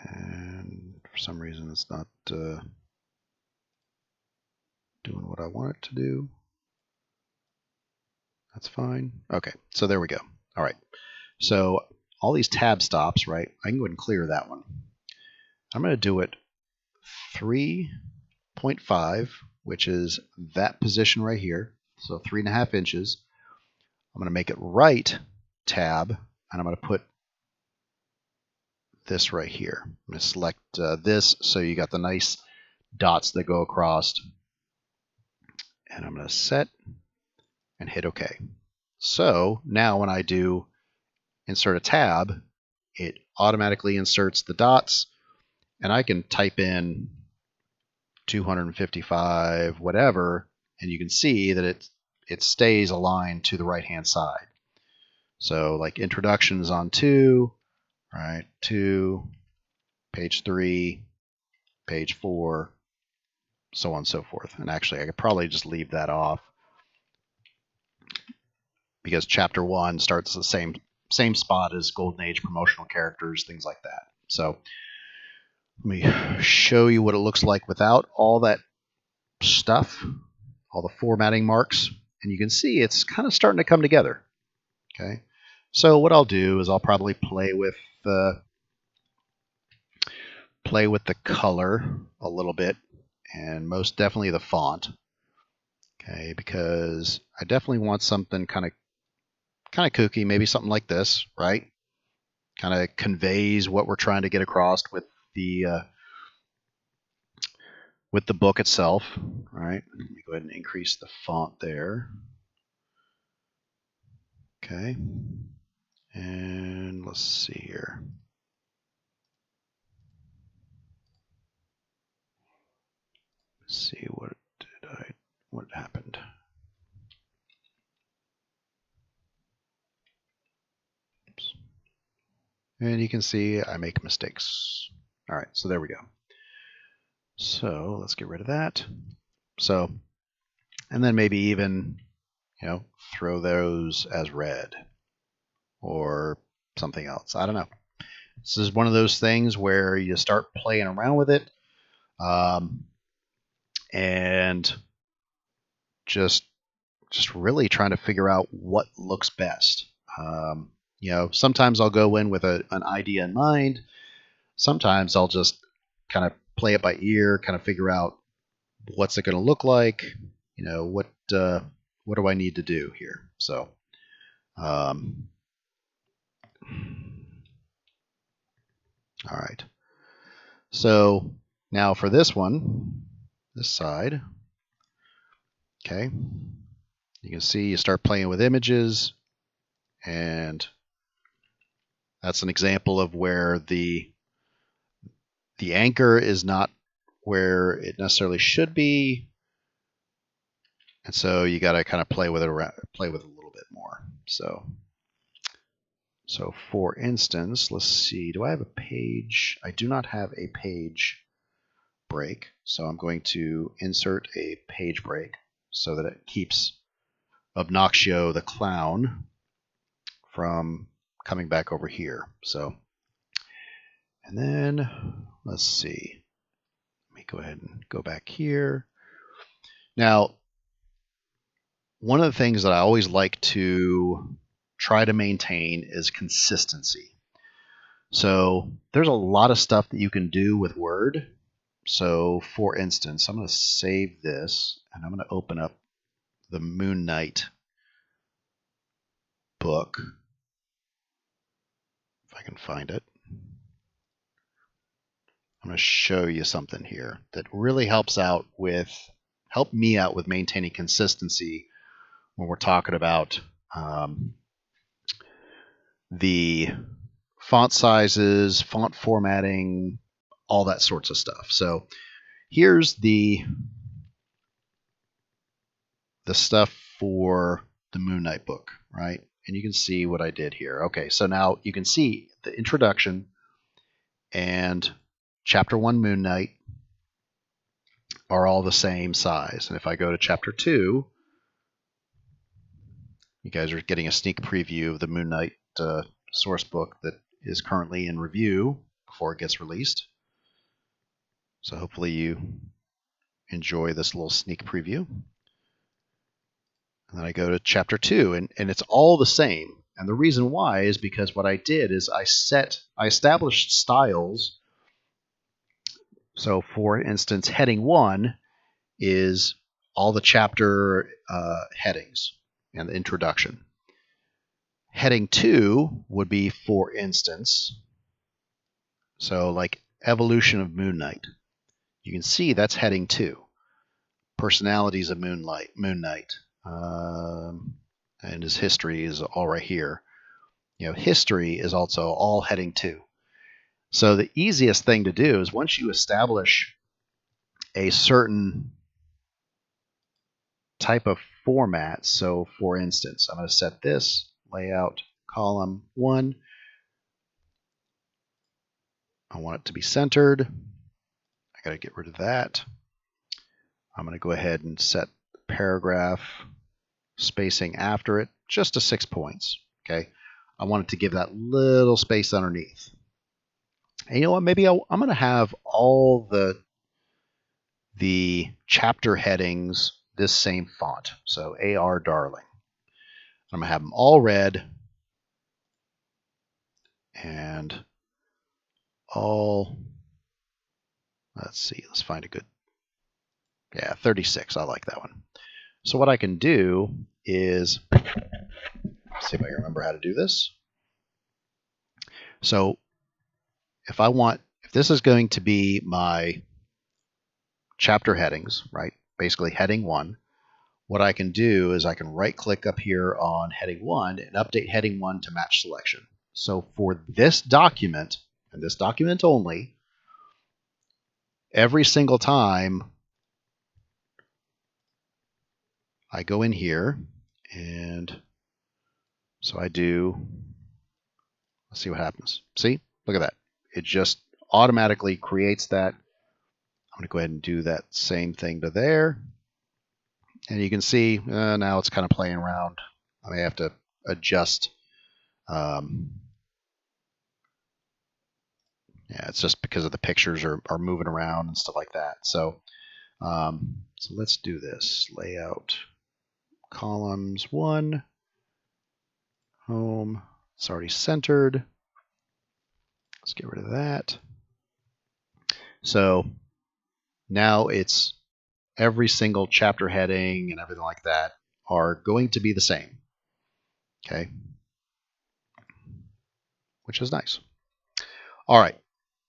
And for some reason it's not doing what I want it to do. That's fine. Okay, so there we go. All right. So all these tab stops, right? I can go ahead and clear that one. I'm going to do it 3.5, which is that position right here. So 3.5 inches. I'm going to make it right tab, and I'm going to put this right here. I'm going to select this so you got the nice dots that go across. And I'm going to set and hit OK. So now when I do insert a tab, it automatically inserts the dots, and I can type in 255 whatever, and you can see that it stays aligned to the right hand side. So like introductions on 2, right? 2, page 3, page 4, so on and so forth. And actually I could probably just leave that off because chapter 1 starts the same spot as Golden Age promotional characters, things like that. So let me show you what it looks like without all that stuff, all the formatting marks, and you can see it's kind of starting to come together. Okay, so what I'll do is I'll probably play with the color a little bit, and most definitely the font. Okay, because I definitely want something kind of kooky, maybe something like this, right? Kind of conveys what we're trying to get across with the with the book itself. All right, let me go ahead and increase the font there. Okay, and let's see here. Let's see what happened. Oops. And you can see I make mistakes. All right, so there we go. So let's get rid of that. So, and then maybe even, throw those as red or something else. I don't know. This is one of those things where you start playing around with it, and just really trying to figure out what looks best. Sometimes I'll go in with an idea in mind. Sometimes I'll just kind of play it by ear, kind of figure out what's it going to look like. What do I need to do here? So, all right. So now for this one, this side, okay, you can see you start playing with images, and that's an example of where the anchor is not where it necessarily should be, and so you got to kind of play with it a little bit more. So for instance, let's see, do I have a page? I do not have a page break, so I'm going to insert a page break so that it keeps Obnoxio the clown from coming back over here. So, and then let's see, let me go ahead and go back here. Now, one of the things that I always like to try to maintain is consistency. So there's a lot of stuff that you can do with Word. So for instance, I'm going to save this, and I'm going to open up the Moon Knight book, if I can find it. I'm going to show you something here that really helped me out with maintaining consistency when we're talking about the font sizes, font formatting, all that sorts of stuff. So here's the stuff for the Moon Knight book, right? And you can see what I did here. Okay, so now you can see the introduction and Chapter 1 Moon Knight are all the same size. And if I go to Chapter 2, you guys are getting a sneak preview of the Moon Knight source book that is currently in review before it gets released. So hopefully you enjoy this little sneak preview. And then I go to Chapter 2, and it's all the same. And the reason why is because what I did is I established styles. So for instance, heading 1 is all the chapter headings and the introduction. Heading 2 would be, for instance, so like Evolution of Moon Knight. You can see that's heading 2. Personalities of Moon Knight. And his history is all right here. History is also all heading 2. So the easiest thing to do is once you establish a certain type of format. So for instance, I'm going to set this layout column 1. I want it to be centered. I got to get rid of that. I'm going to go ahead and set paragraph spacing after it just to 6 points. Okay, I want it to give that little space underneath. And you know what? Maybe I'm going to have all the chapter headings this same font. So AR Darling. I'm going to have them all red and all. Let's see. Let's find a good. Yeah, 36. I like that one. So what I can do is see if I can remember how to do this. So if this is going to be my chapter headings, right? Basically heading 1. What I can do is I can right click up here on heading 1 and update heading 1 to match selection. So for this document, and this document only, every single time I go in here, and so I do, let's see what happens. See, look at that. It just automatically creates that. I'm going to go ahead and do that same thing to there. And you can see now it's kind of playing around. I may have to adjust. Yeah, it's just because of the pictures are moving around and stuff like that. So, so let's do this. Layout, columns 1, home. It's already centered. Let's get rid of that. So now it's every single chapter heading and everything like that are going to be the same. Okay. Which is nice. All right.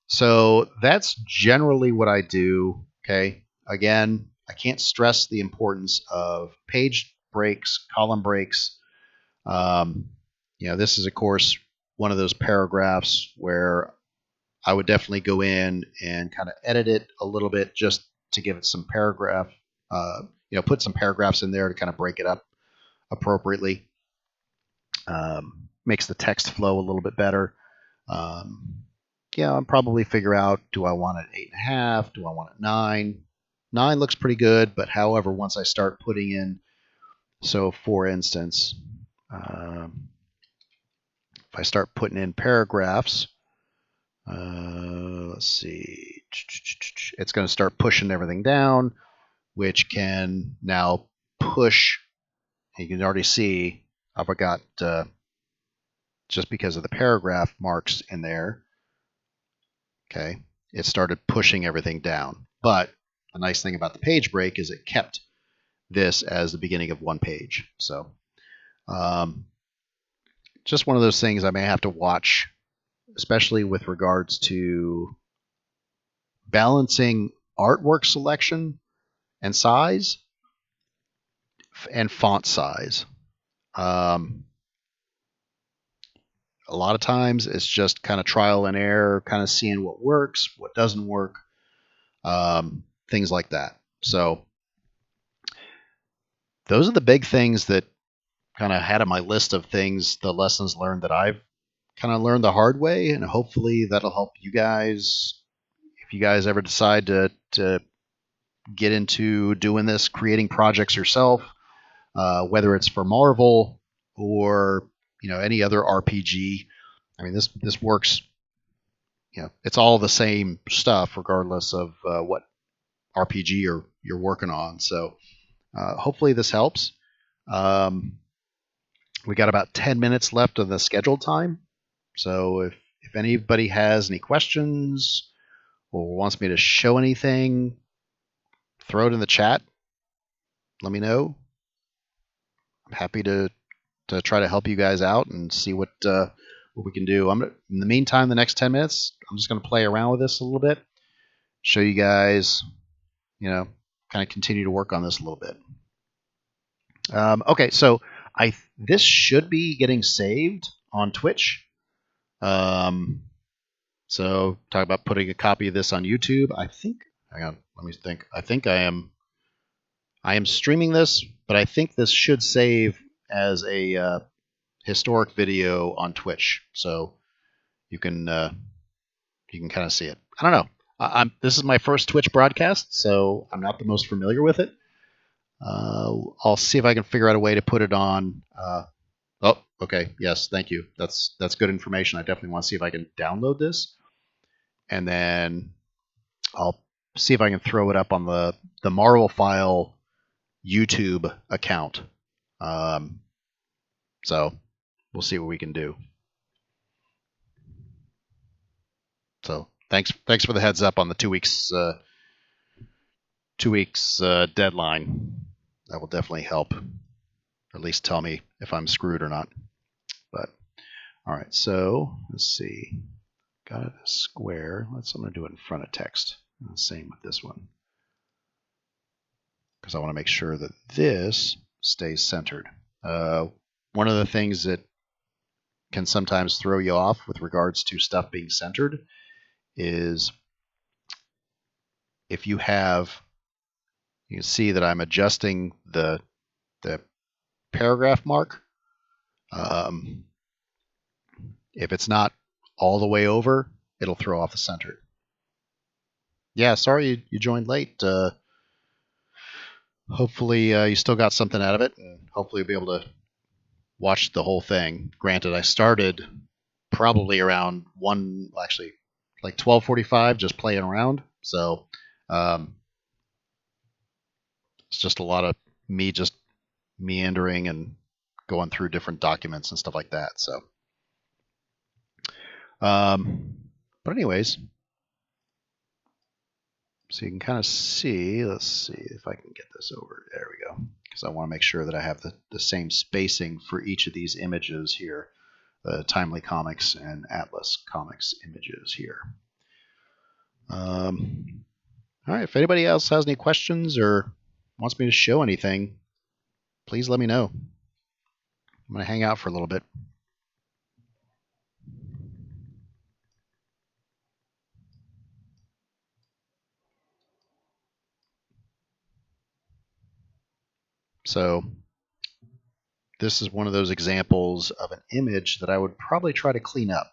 So that's generally what I do. Okay. Again, I can't stress the importance of page breaks, column breaks. This is, of course, one of those paragraphs where I would definitely go in and kind of edit it a little bit just to give it some paragraph, put some paragraphs in there to kind of break it up appropriately. Makes the text flow a little bit better. I'll probably figure out, do I want it 8.5? Do I want it 9? 9 looks pretty good, but however, once I start putting in, so for instance, if I start putting in paragraphs, let's see, it's going to start pushing everything down, which can now push. You can already see I've got, just because of the paragraph marks in there, okay, it started pushing everything down. But the nice thing about the page break is it kept this as the beginning of one page. So just one of those things I may have to watch, especially with regards to balancing artwork selection and size and font size. A lot of times it's just kind of trial and error, kind of seeing what works, what doesn't work, things like that. So those are the big things that kind of had on my list of things, the lessons learned that I've kind of learned the hard way, and hopefully that'll help you guys if you guys ever decide to get into doing this, creating projects yourself, whether it's for Marvel or any other RPG. I mean, this works. It's all the same stuff regardless of what RPG you're working on. So hopefully this helps. We got about 10 minutes left of the scheduled time. So if anybody has any questions or wants me to show anything, throw it in the chat. Let me know. I'm happy to try to help you guys out and see what we can do. In the meantime, the next 10 minutes, I'm just going to play around with this a little bit, show you guys, kind of continue to work on this a little bit. Okay, so this should be getting saved on Twitch. So talk about putting a copy of this on YouTube. Hang on, let me think. I think I am streaming this, but I think this should save as a historic video on Twitch, so you can kind of see it. I don't know. This is my first Twitch broadcast, so I'm not the most familiar with it. I'll see if I can figure out a way to put it on. Oh, okay. Yes, thank you. That's good information. I definitely want to see if I can download this, and then I'll see if I can throw it up on the Marvel File YouTube account. So we'll see what we can do. So thanks for the heads up on the 2 weeks deadline. That will definitely help. Or at least tell me if I'm screwed or not. But all right, so let's see. Got a square. I'm going to do it in front of text. Same with this one. because I want to make sure that this stays centered. One of the things that can sometimes throw you off with regards to stuff being centered is if you have, you can see that I'm adjusting the paragraph mark. If it's not all the way over, it'll throw off the center. Yeah, sorry you joined late. Hopefully you still got something out of it, and hopefully you'll be able to watch the whole thing. Granted, I started probably around like 12:45, just playing around. So it's just a lot of me just meandering and going through different documents and stuff like that. So, but anyways, so you can kind of see. Let's see if I can get this over. There we go. Because I want to make sure that I have the same spacing for each of these images here. The Timely Comics and Atlas Comics images here. All right, if anybody else has any questions or wants me to show anything, please let me know. I'm going to hang out for a little bit. So this is one of those examples of an image that I would probably try to clean up.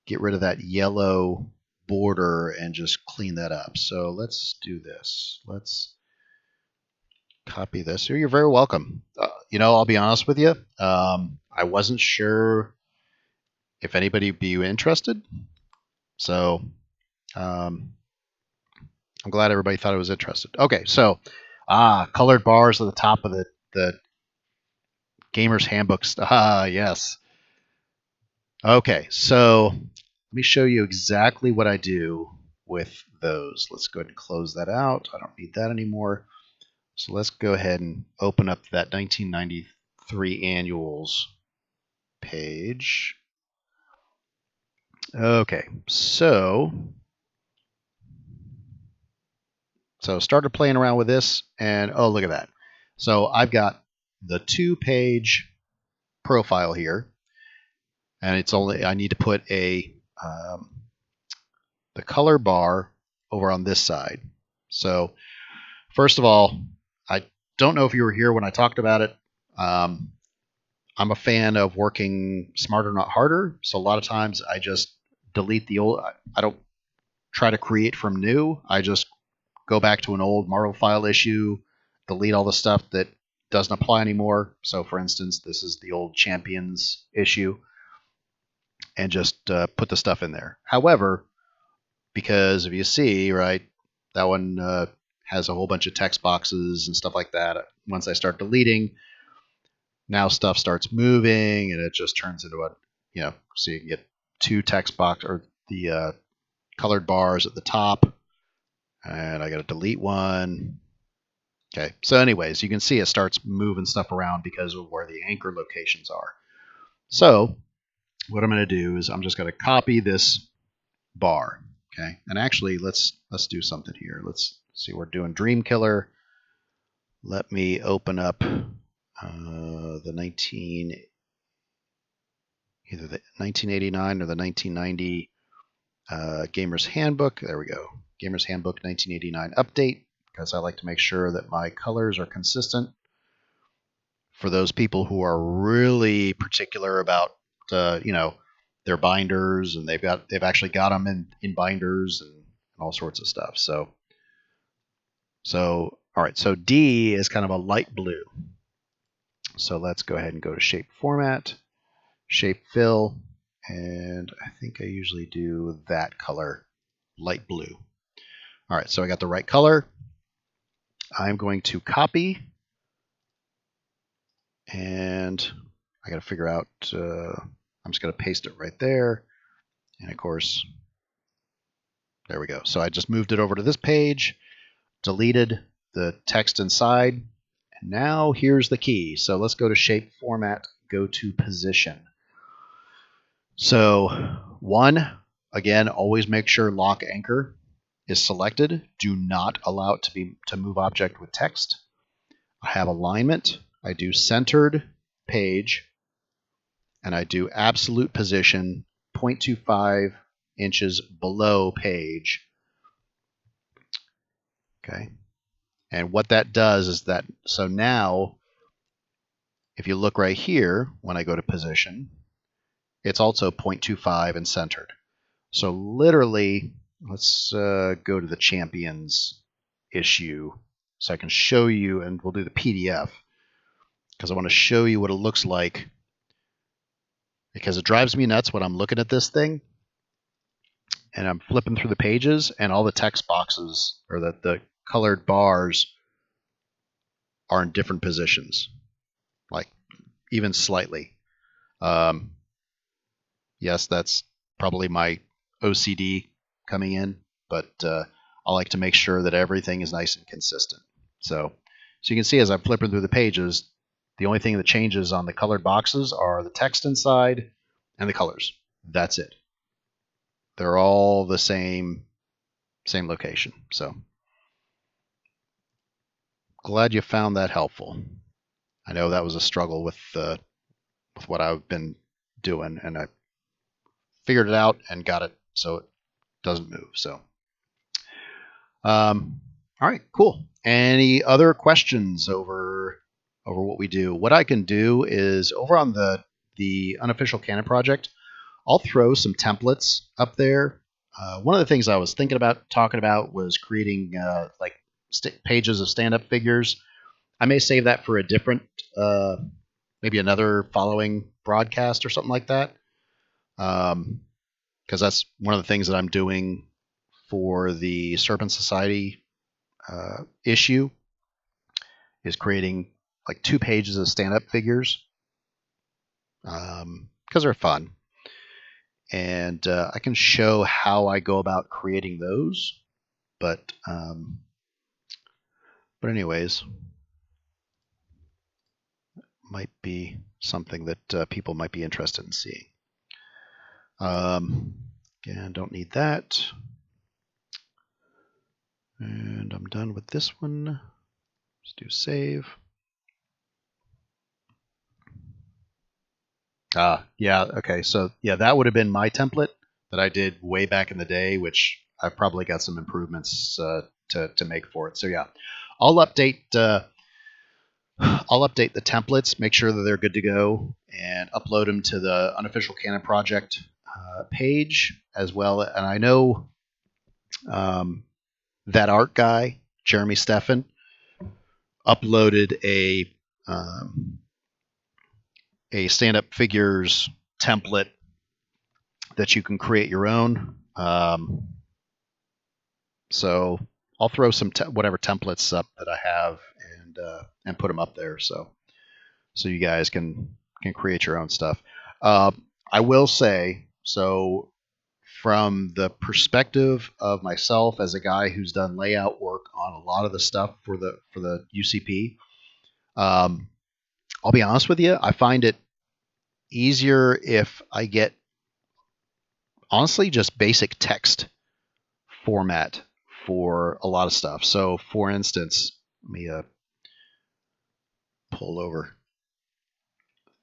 Get rid of that yellow border and just clean that up. So let's do this. Let's copy this. You're very welcome. I'll be honest with you. I wasn't sure if anybody would be interested. So I'm glad everybody thought it was interested. Okay, so colored bars at the top of the Gamer's Handbook. Yes. Okay, so let me show you exactly what I do with those. Let's go ahead and close that out. I don't need that anymore. So let's go ahead and open up that 1993 annuals page. Okay, so started playing around with this, and oh, look at that. So I've got the 2-page profile here, and I need to put the color bar over on this side. So first of all, I don't know if you were here when I talked about it. I'm a fan of working smarter, not harder. So a lot of times I just delete the old. I don't try to create from new. I just go back to an old Marvel file issue, delete all the stuff that doesn't apply anymore. So for instance, this is the old Champions issue, and just put the stuff in there. However, because if you see, right, that one has a whole bunch of text boxes and stuff like that. Once I start deleting, now stuff starts moving, and it just turns into so you can get 2 text box or the colored bars at the top, and I got to delete one. Okay, so anyways, you can see it starts moving stuff around because of where the anchor locations are. So what I'm going to do is I'm just going to copy this bar. Okay, and actually let's do something here. Let's see, we're doing Dream Killer. Let me open up the 1989 or the 1990 Gamer's Handbook. There we go. Gamer's Handbook 1989 update, because I like to make sure that my colors are consistent. For those people who are really particular about their binders, and they've actually got them in binders and all sorts of stuff. So all right, so D is kind of a light blue. So let's go ahead and go to Shape Format, Shape Fill, and I think I usually do that color, light blue. All right, so I got the right color. I'm going to copy, and I got to figure out, I'm just going to paste it right there. And of course, there we go. So I just moved it over to this page, deleted the text inside, and now here's the key. So let's go to Shape Format, go to Position. So 1, again, always make sure Lock Anchor is selected. Do not allow it to move object with text. I have alignment, I do centered page, and I do absolute position 0.25 inches below page. Okay. And what that does is that, so now, if you look right here, when I go to position, it's also 0.25 and centered. So literally, let's go to the champions issue so I can show you, and we'll do the PDF because I want to show you what it looks like, because it drives me nuts when I'm looking at this thing and I'm flipping through the pages and all the text boxes, or the colored bars, are in different positions, like even slightly. Yes, that's probably my OCD coming in, but I like to make sure that everything is nice and consistent. So you can see as I'm flipping through the pages, the only thing that changes on the colored boxes are the text inside and the colors. That's it. They're all the same location. So glad you found that helpful. I know that was a struggle with what I've been doing, and I figured it out and got it so it doesn't move. So all right, cool. Any other questions over what we do? What I can do is, over on the Unofficial Canon project, I'll throw some templates up there. One of the things I was thinking about talking about was creating like pages of stand-up figures. I may save that for a different, maybe another following broadcast or something like that, because that's one of the things that I'm doing for the Serpent Society issue, is creating like 2 pages of stand-up figures, because they're fun, and I can show how I go about creating those. But anyways, might be something that people might be interested in seeing. Again, don't need that. And I'm done with this one. Let's do save. Yeah, okay. So yeah, that would have been my template that I did way back in the day, which I've probably got some improvements to make for it. So yeah, I'll update the templates, make sure that they're good to go, and upload them to the Unofficial Canon project page as well. And I know that art guy, Jeremy Steffen, uploaded a stand-up figures template that you can create your own. So I'll throw some whatever templates up that I have and put them up there, so you guys can create your own stuff. I will say, so from the perspective of myself as a guy who's done layout work on a lot of the stuff for the UCP, I'll be honest with you, I find it easier if I get, honestly, just basic text format for a lot of stuff. So for instance, let me pull over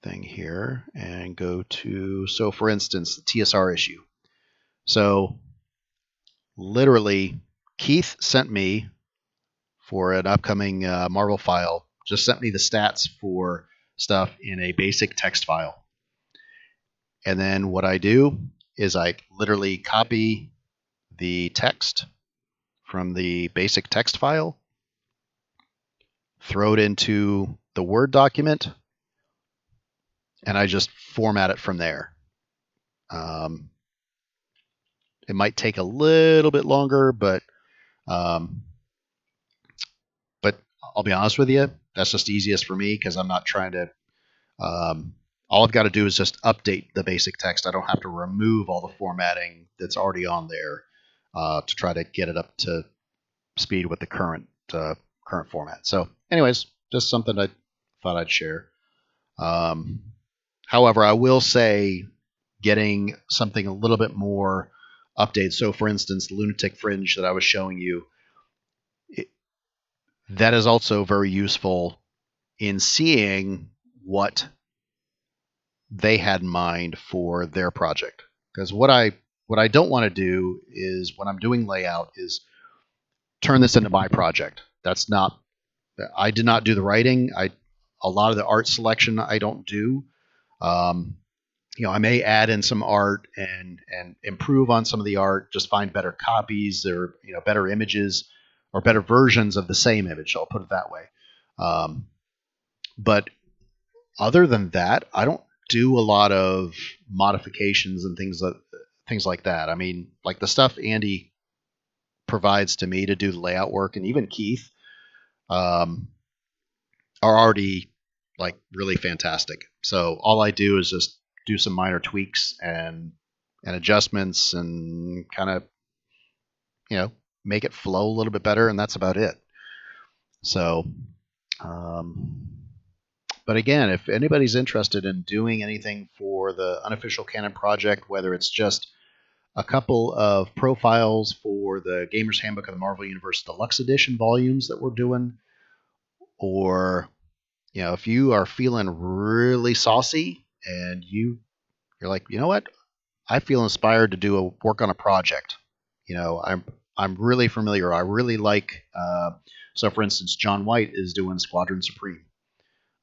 thing here and go to, so for instance, the TSR issue. So literally, Keith sent me, for an upcoming Marvel file, just sent me the stats for stuff in a basic text file. And then what I do is I literally copy the text from the basic text file, throw it into the Word document, and I just format it from there. It might take a little bit longer, but I'll be honest with you, that's just easiest for me because I'm not trying to. All I've got to do is just update the basic text. I don't have to remove all the formatting that's already on there to try to get it up to speed with the current format. So, anyways, just something I thought I'd share. However, I will say, getting something a little bit more updated. So, for instance, the Lunatic Fringe that I was showing you, that is also very useful in seeing what they had in mind for their project. Because what I don't want to do is, when I'm doing layout, is turn this into my project. That's not. I did not do the writing. A lot of the art selection I don't do. Um, I may add in some art and improve on some of the art. Just find better copies or better images or better versions of the same image. I'll put it that way. But other than that, I don't do a lot of modifications and things like that. I mean, like the stuff Andy provides to me to do the layout work, and even Keith, um, are already like really fantastic. So all I do is just do some minor tweaks and adjustments and kind of make it flow a little bit better, and that's about it. So, but again, if anybody's interested in doing anything for the Unofficial Canon project, whether it's just a couple of profiles for the Gamer's Handbook of the Marvel Universe Deluxe Edition volumes that we're doing, or if you are feeling really saucy and you're like, you know what, I feel inspired to do a work on a project. I'm really familiar. I really like. So, for instance, John White is doing Squadron Supreme.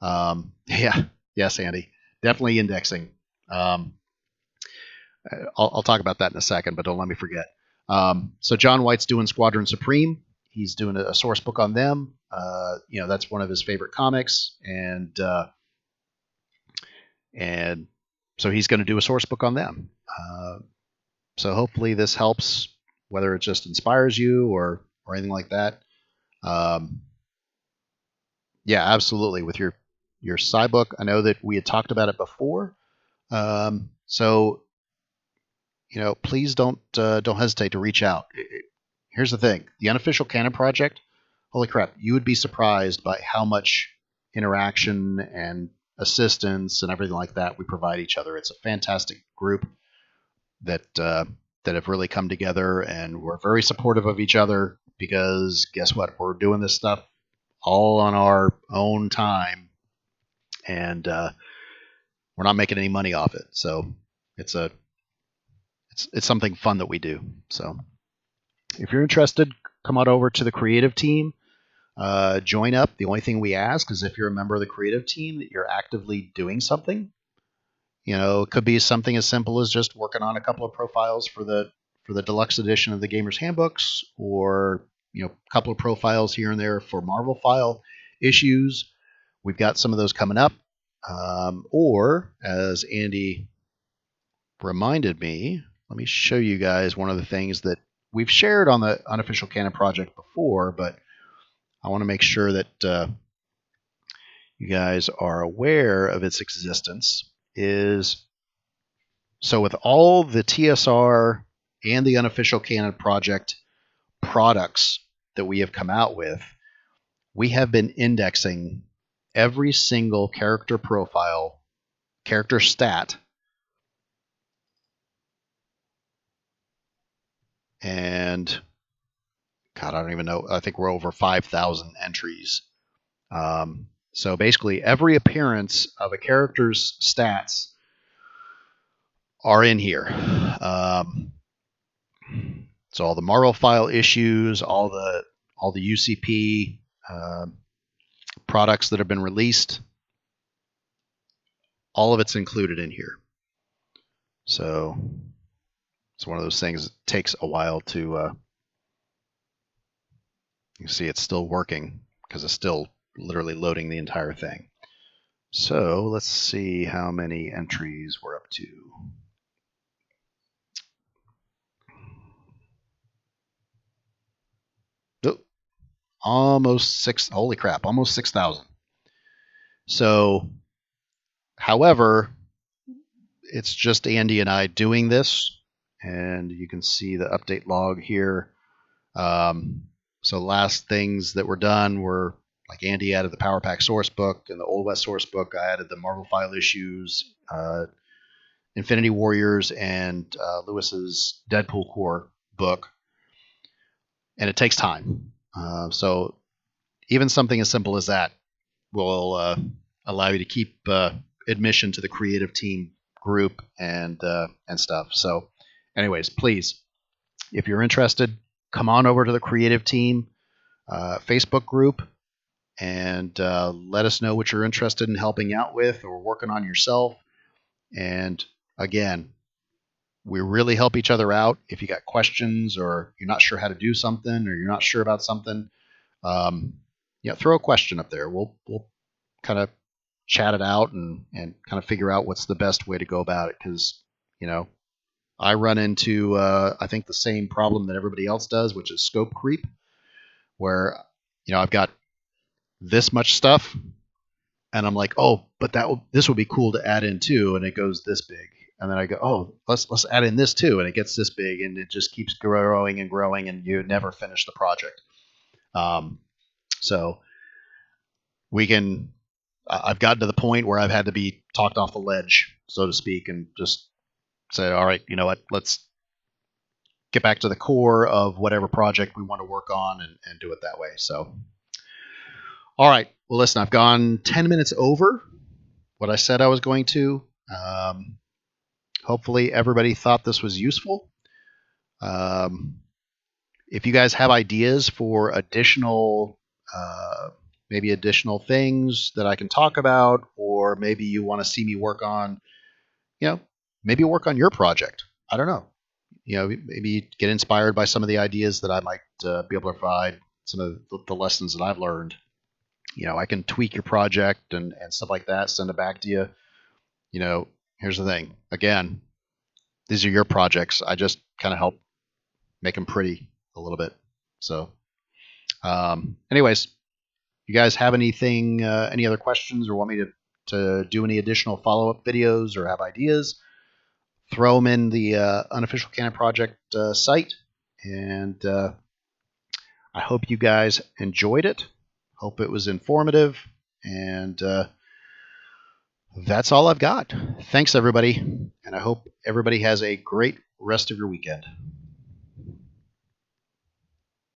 Yeah, yes, Andy, definitely indexing. I'll talk about that in a second, but don't let me forget. So John White's doing Squadron Supreme. He's doing a source book on them. That's one of his favorite comics, and so he's going to do a source book on them. So hopefully this helps, whether it just inspires you or anything like that. Yeah, absolutely. With your sci book, I know that we had talked about it before. So please don't hesitate to reach out. Here's the thing: the Unofficial Canon project. Holy crap! You would be surprised by how much interaction and assistance and everything like that we provide each other. It's a fantastic group that have really come together, and we're very supportive of each other, because guess what? We're doing this stuff all on our own time, and we're not making any money off it. So it's something fun that we do. So if you're interested, come on over to the creative team. Join up. The only thing we ask is, if you're a member of the creative team, that you're actively doing something. It could be something as simple as just working on a couple of profiles for the deluxe edition of the Gamer's Handbooks, or a couple of profiles here and there for Marvel File issues. We've got some of those coming up. Or, as Andy reminded me, let me show you guys one of the things that we've shared on the Unofficial Canon project before, but I want to make sure that you guys are aware of its existence. So with all the TSR and the Unofficial Canon project products that we have come out with, we have been indexing every single character profile, character stat, and God, I don't even know. I think we're over 5,000 entries. So basically, every appearance of a character's stats are in here. So all the Marvel File issues, all the UCP products that have been released, all of it's included in here. So it's one of those things that takes a while to. You see, it's still working because it's still literally loading the entire thing. So let's see how many entries we're up to. Oh, almost 6. Holy crap! Almost 6,000. So, however, it's just Andy and I doing this, and you can see the update log here. So last things that were done were, like, Andy added the Power-Pack Sourcebook and the Old West Sourcebook. I added the Marvel File issues, Infinity Warriors, and Lewis's Deadpool Corps book. And it takes time. So even something as simple as that will allow you to keep admission to the creative team group and stuff. So, anyways, please, if you're interested, come on over to the creative team Facebook group and let us know what you're interested in helping out with or working on yourself. And again, we really help each other out. If you got questions or you're not sure how to do something or you're not sure about something, throw a question up there. We'll kind of chat it out and kind of figure out what's the best way to go about it. Because, I run into, I think, the same problem that everybody else does, which is scope creep, where, I've got this much stuff and I'm like, oh, but this would be cool to add in too. And it goes this big. And then I go, oh, let's add in this too. And it gets this big and it just keeps growing and growing and you never finish the project. So I've gotten to the point where I've had to be talked off the ledge, so to speak, and just say, all right, you know what, let's get back to the core of whatever project we want to work on and do it that way. So, all right. Well, listen, I've gone 10 minutes over what I said I was going to. Hopefully everybody thought this was useful. If you guys have ideas for additional things that I can talk about, or maybe you want to see me work on, maybe work on your project. I don't know. Maybe get inspired by some of the ideas that I might be able to provide, some of the lessons that I've learned. I can tweak your project and stuff like that, send it back to you. Here's the thing. Again, these are your projects. I just kind of help make them pretty a little bit. So, anyways, you guys have anything, any other questions or want me to do any additional follow-up videos or have ideas, throw them in the Unofficial Canon Project site. And I hope you guys enjoyed it. Hope it was informative. And that's all I've got. Thanks, everybody. And I hope everybody has a great rest of your weekend.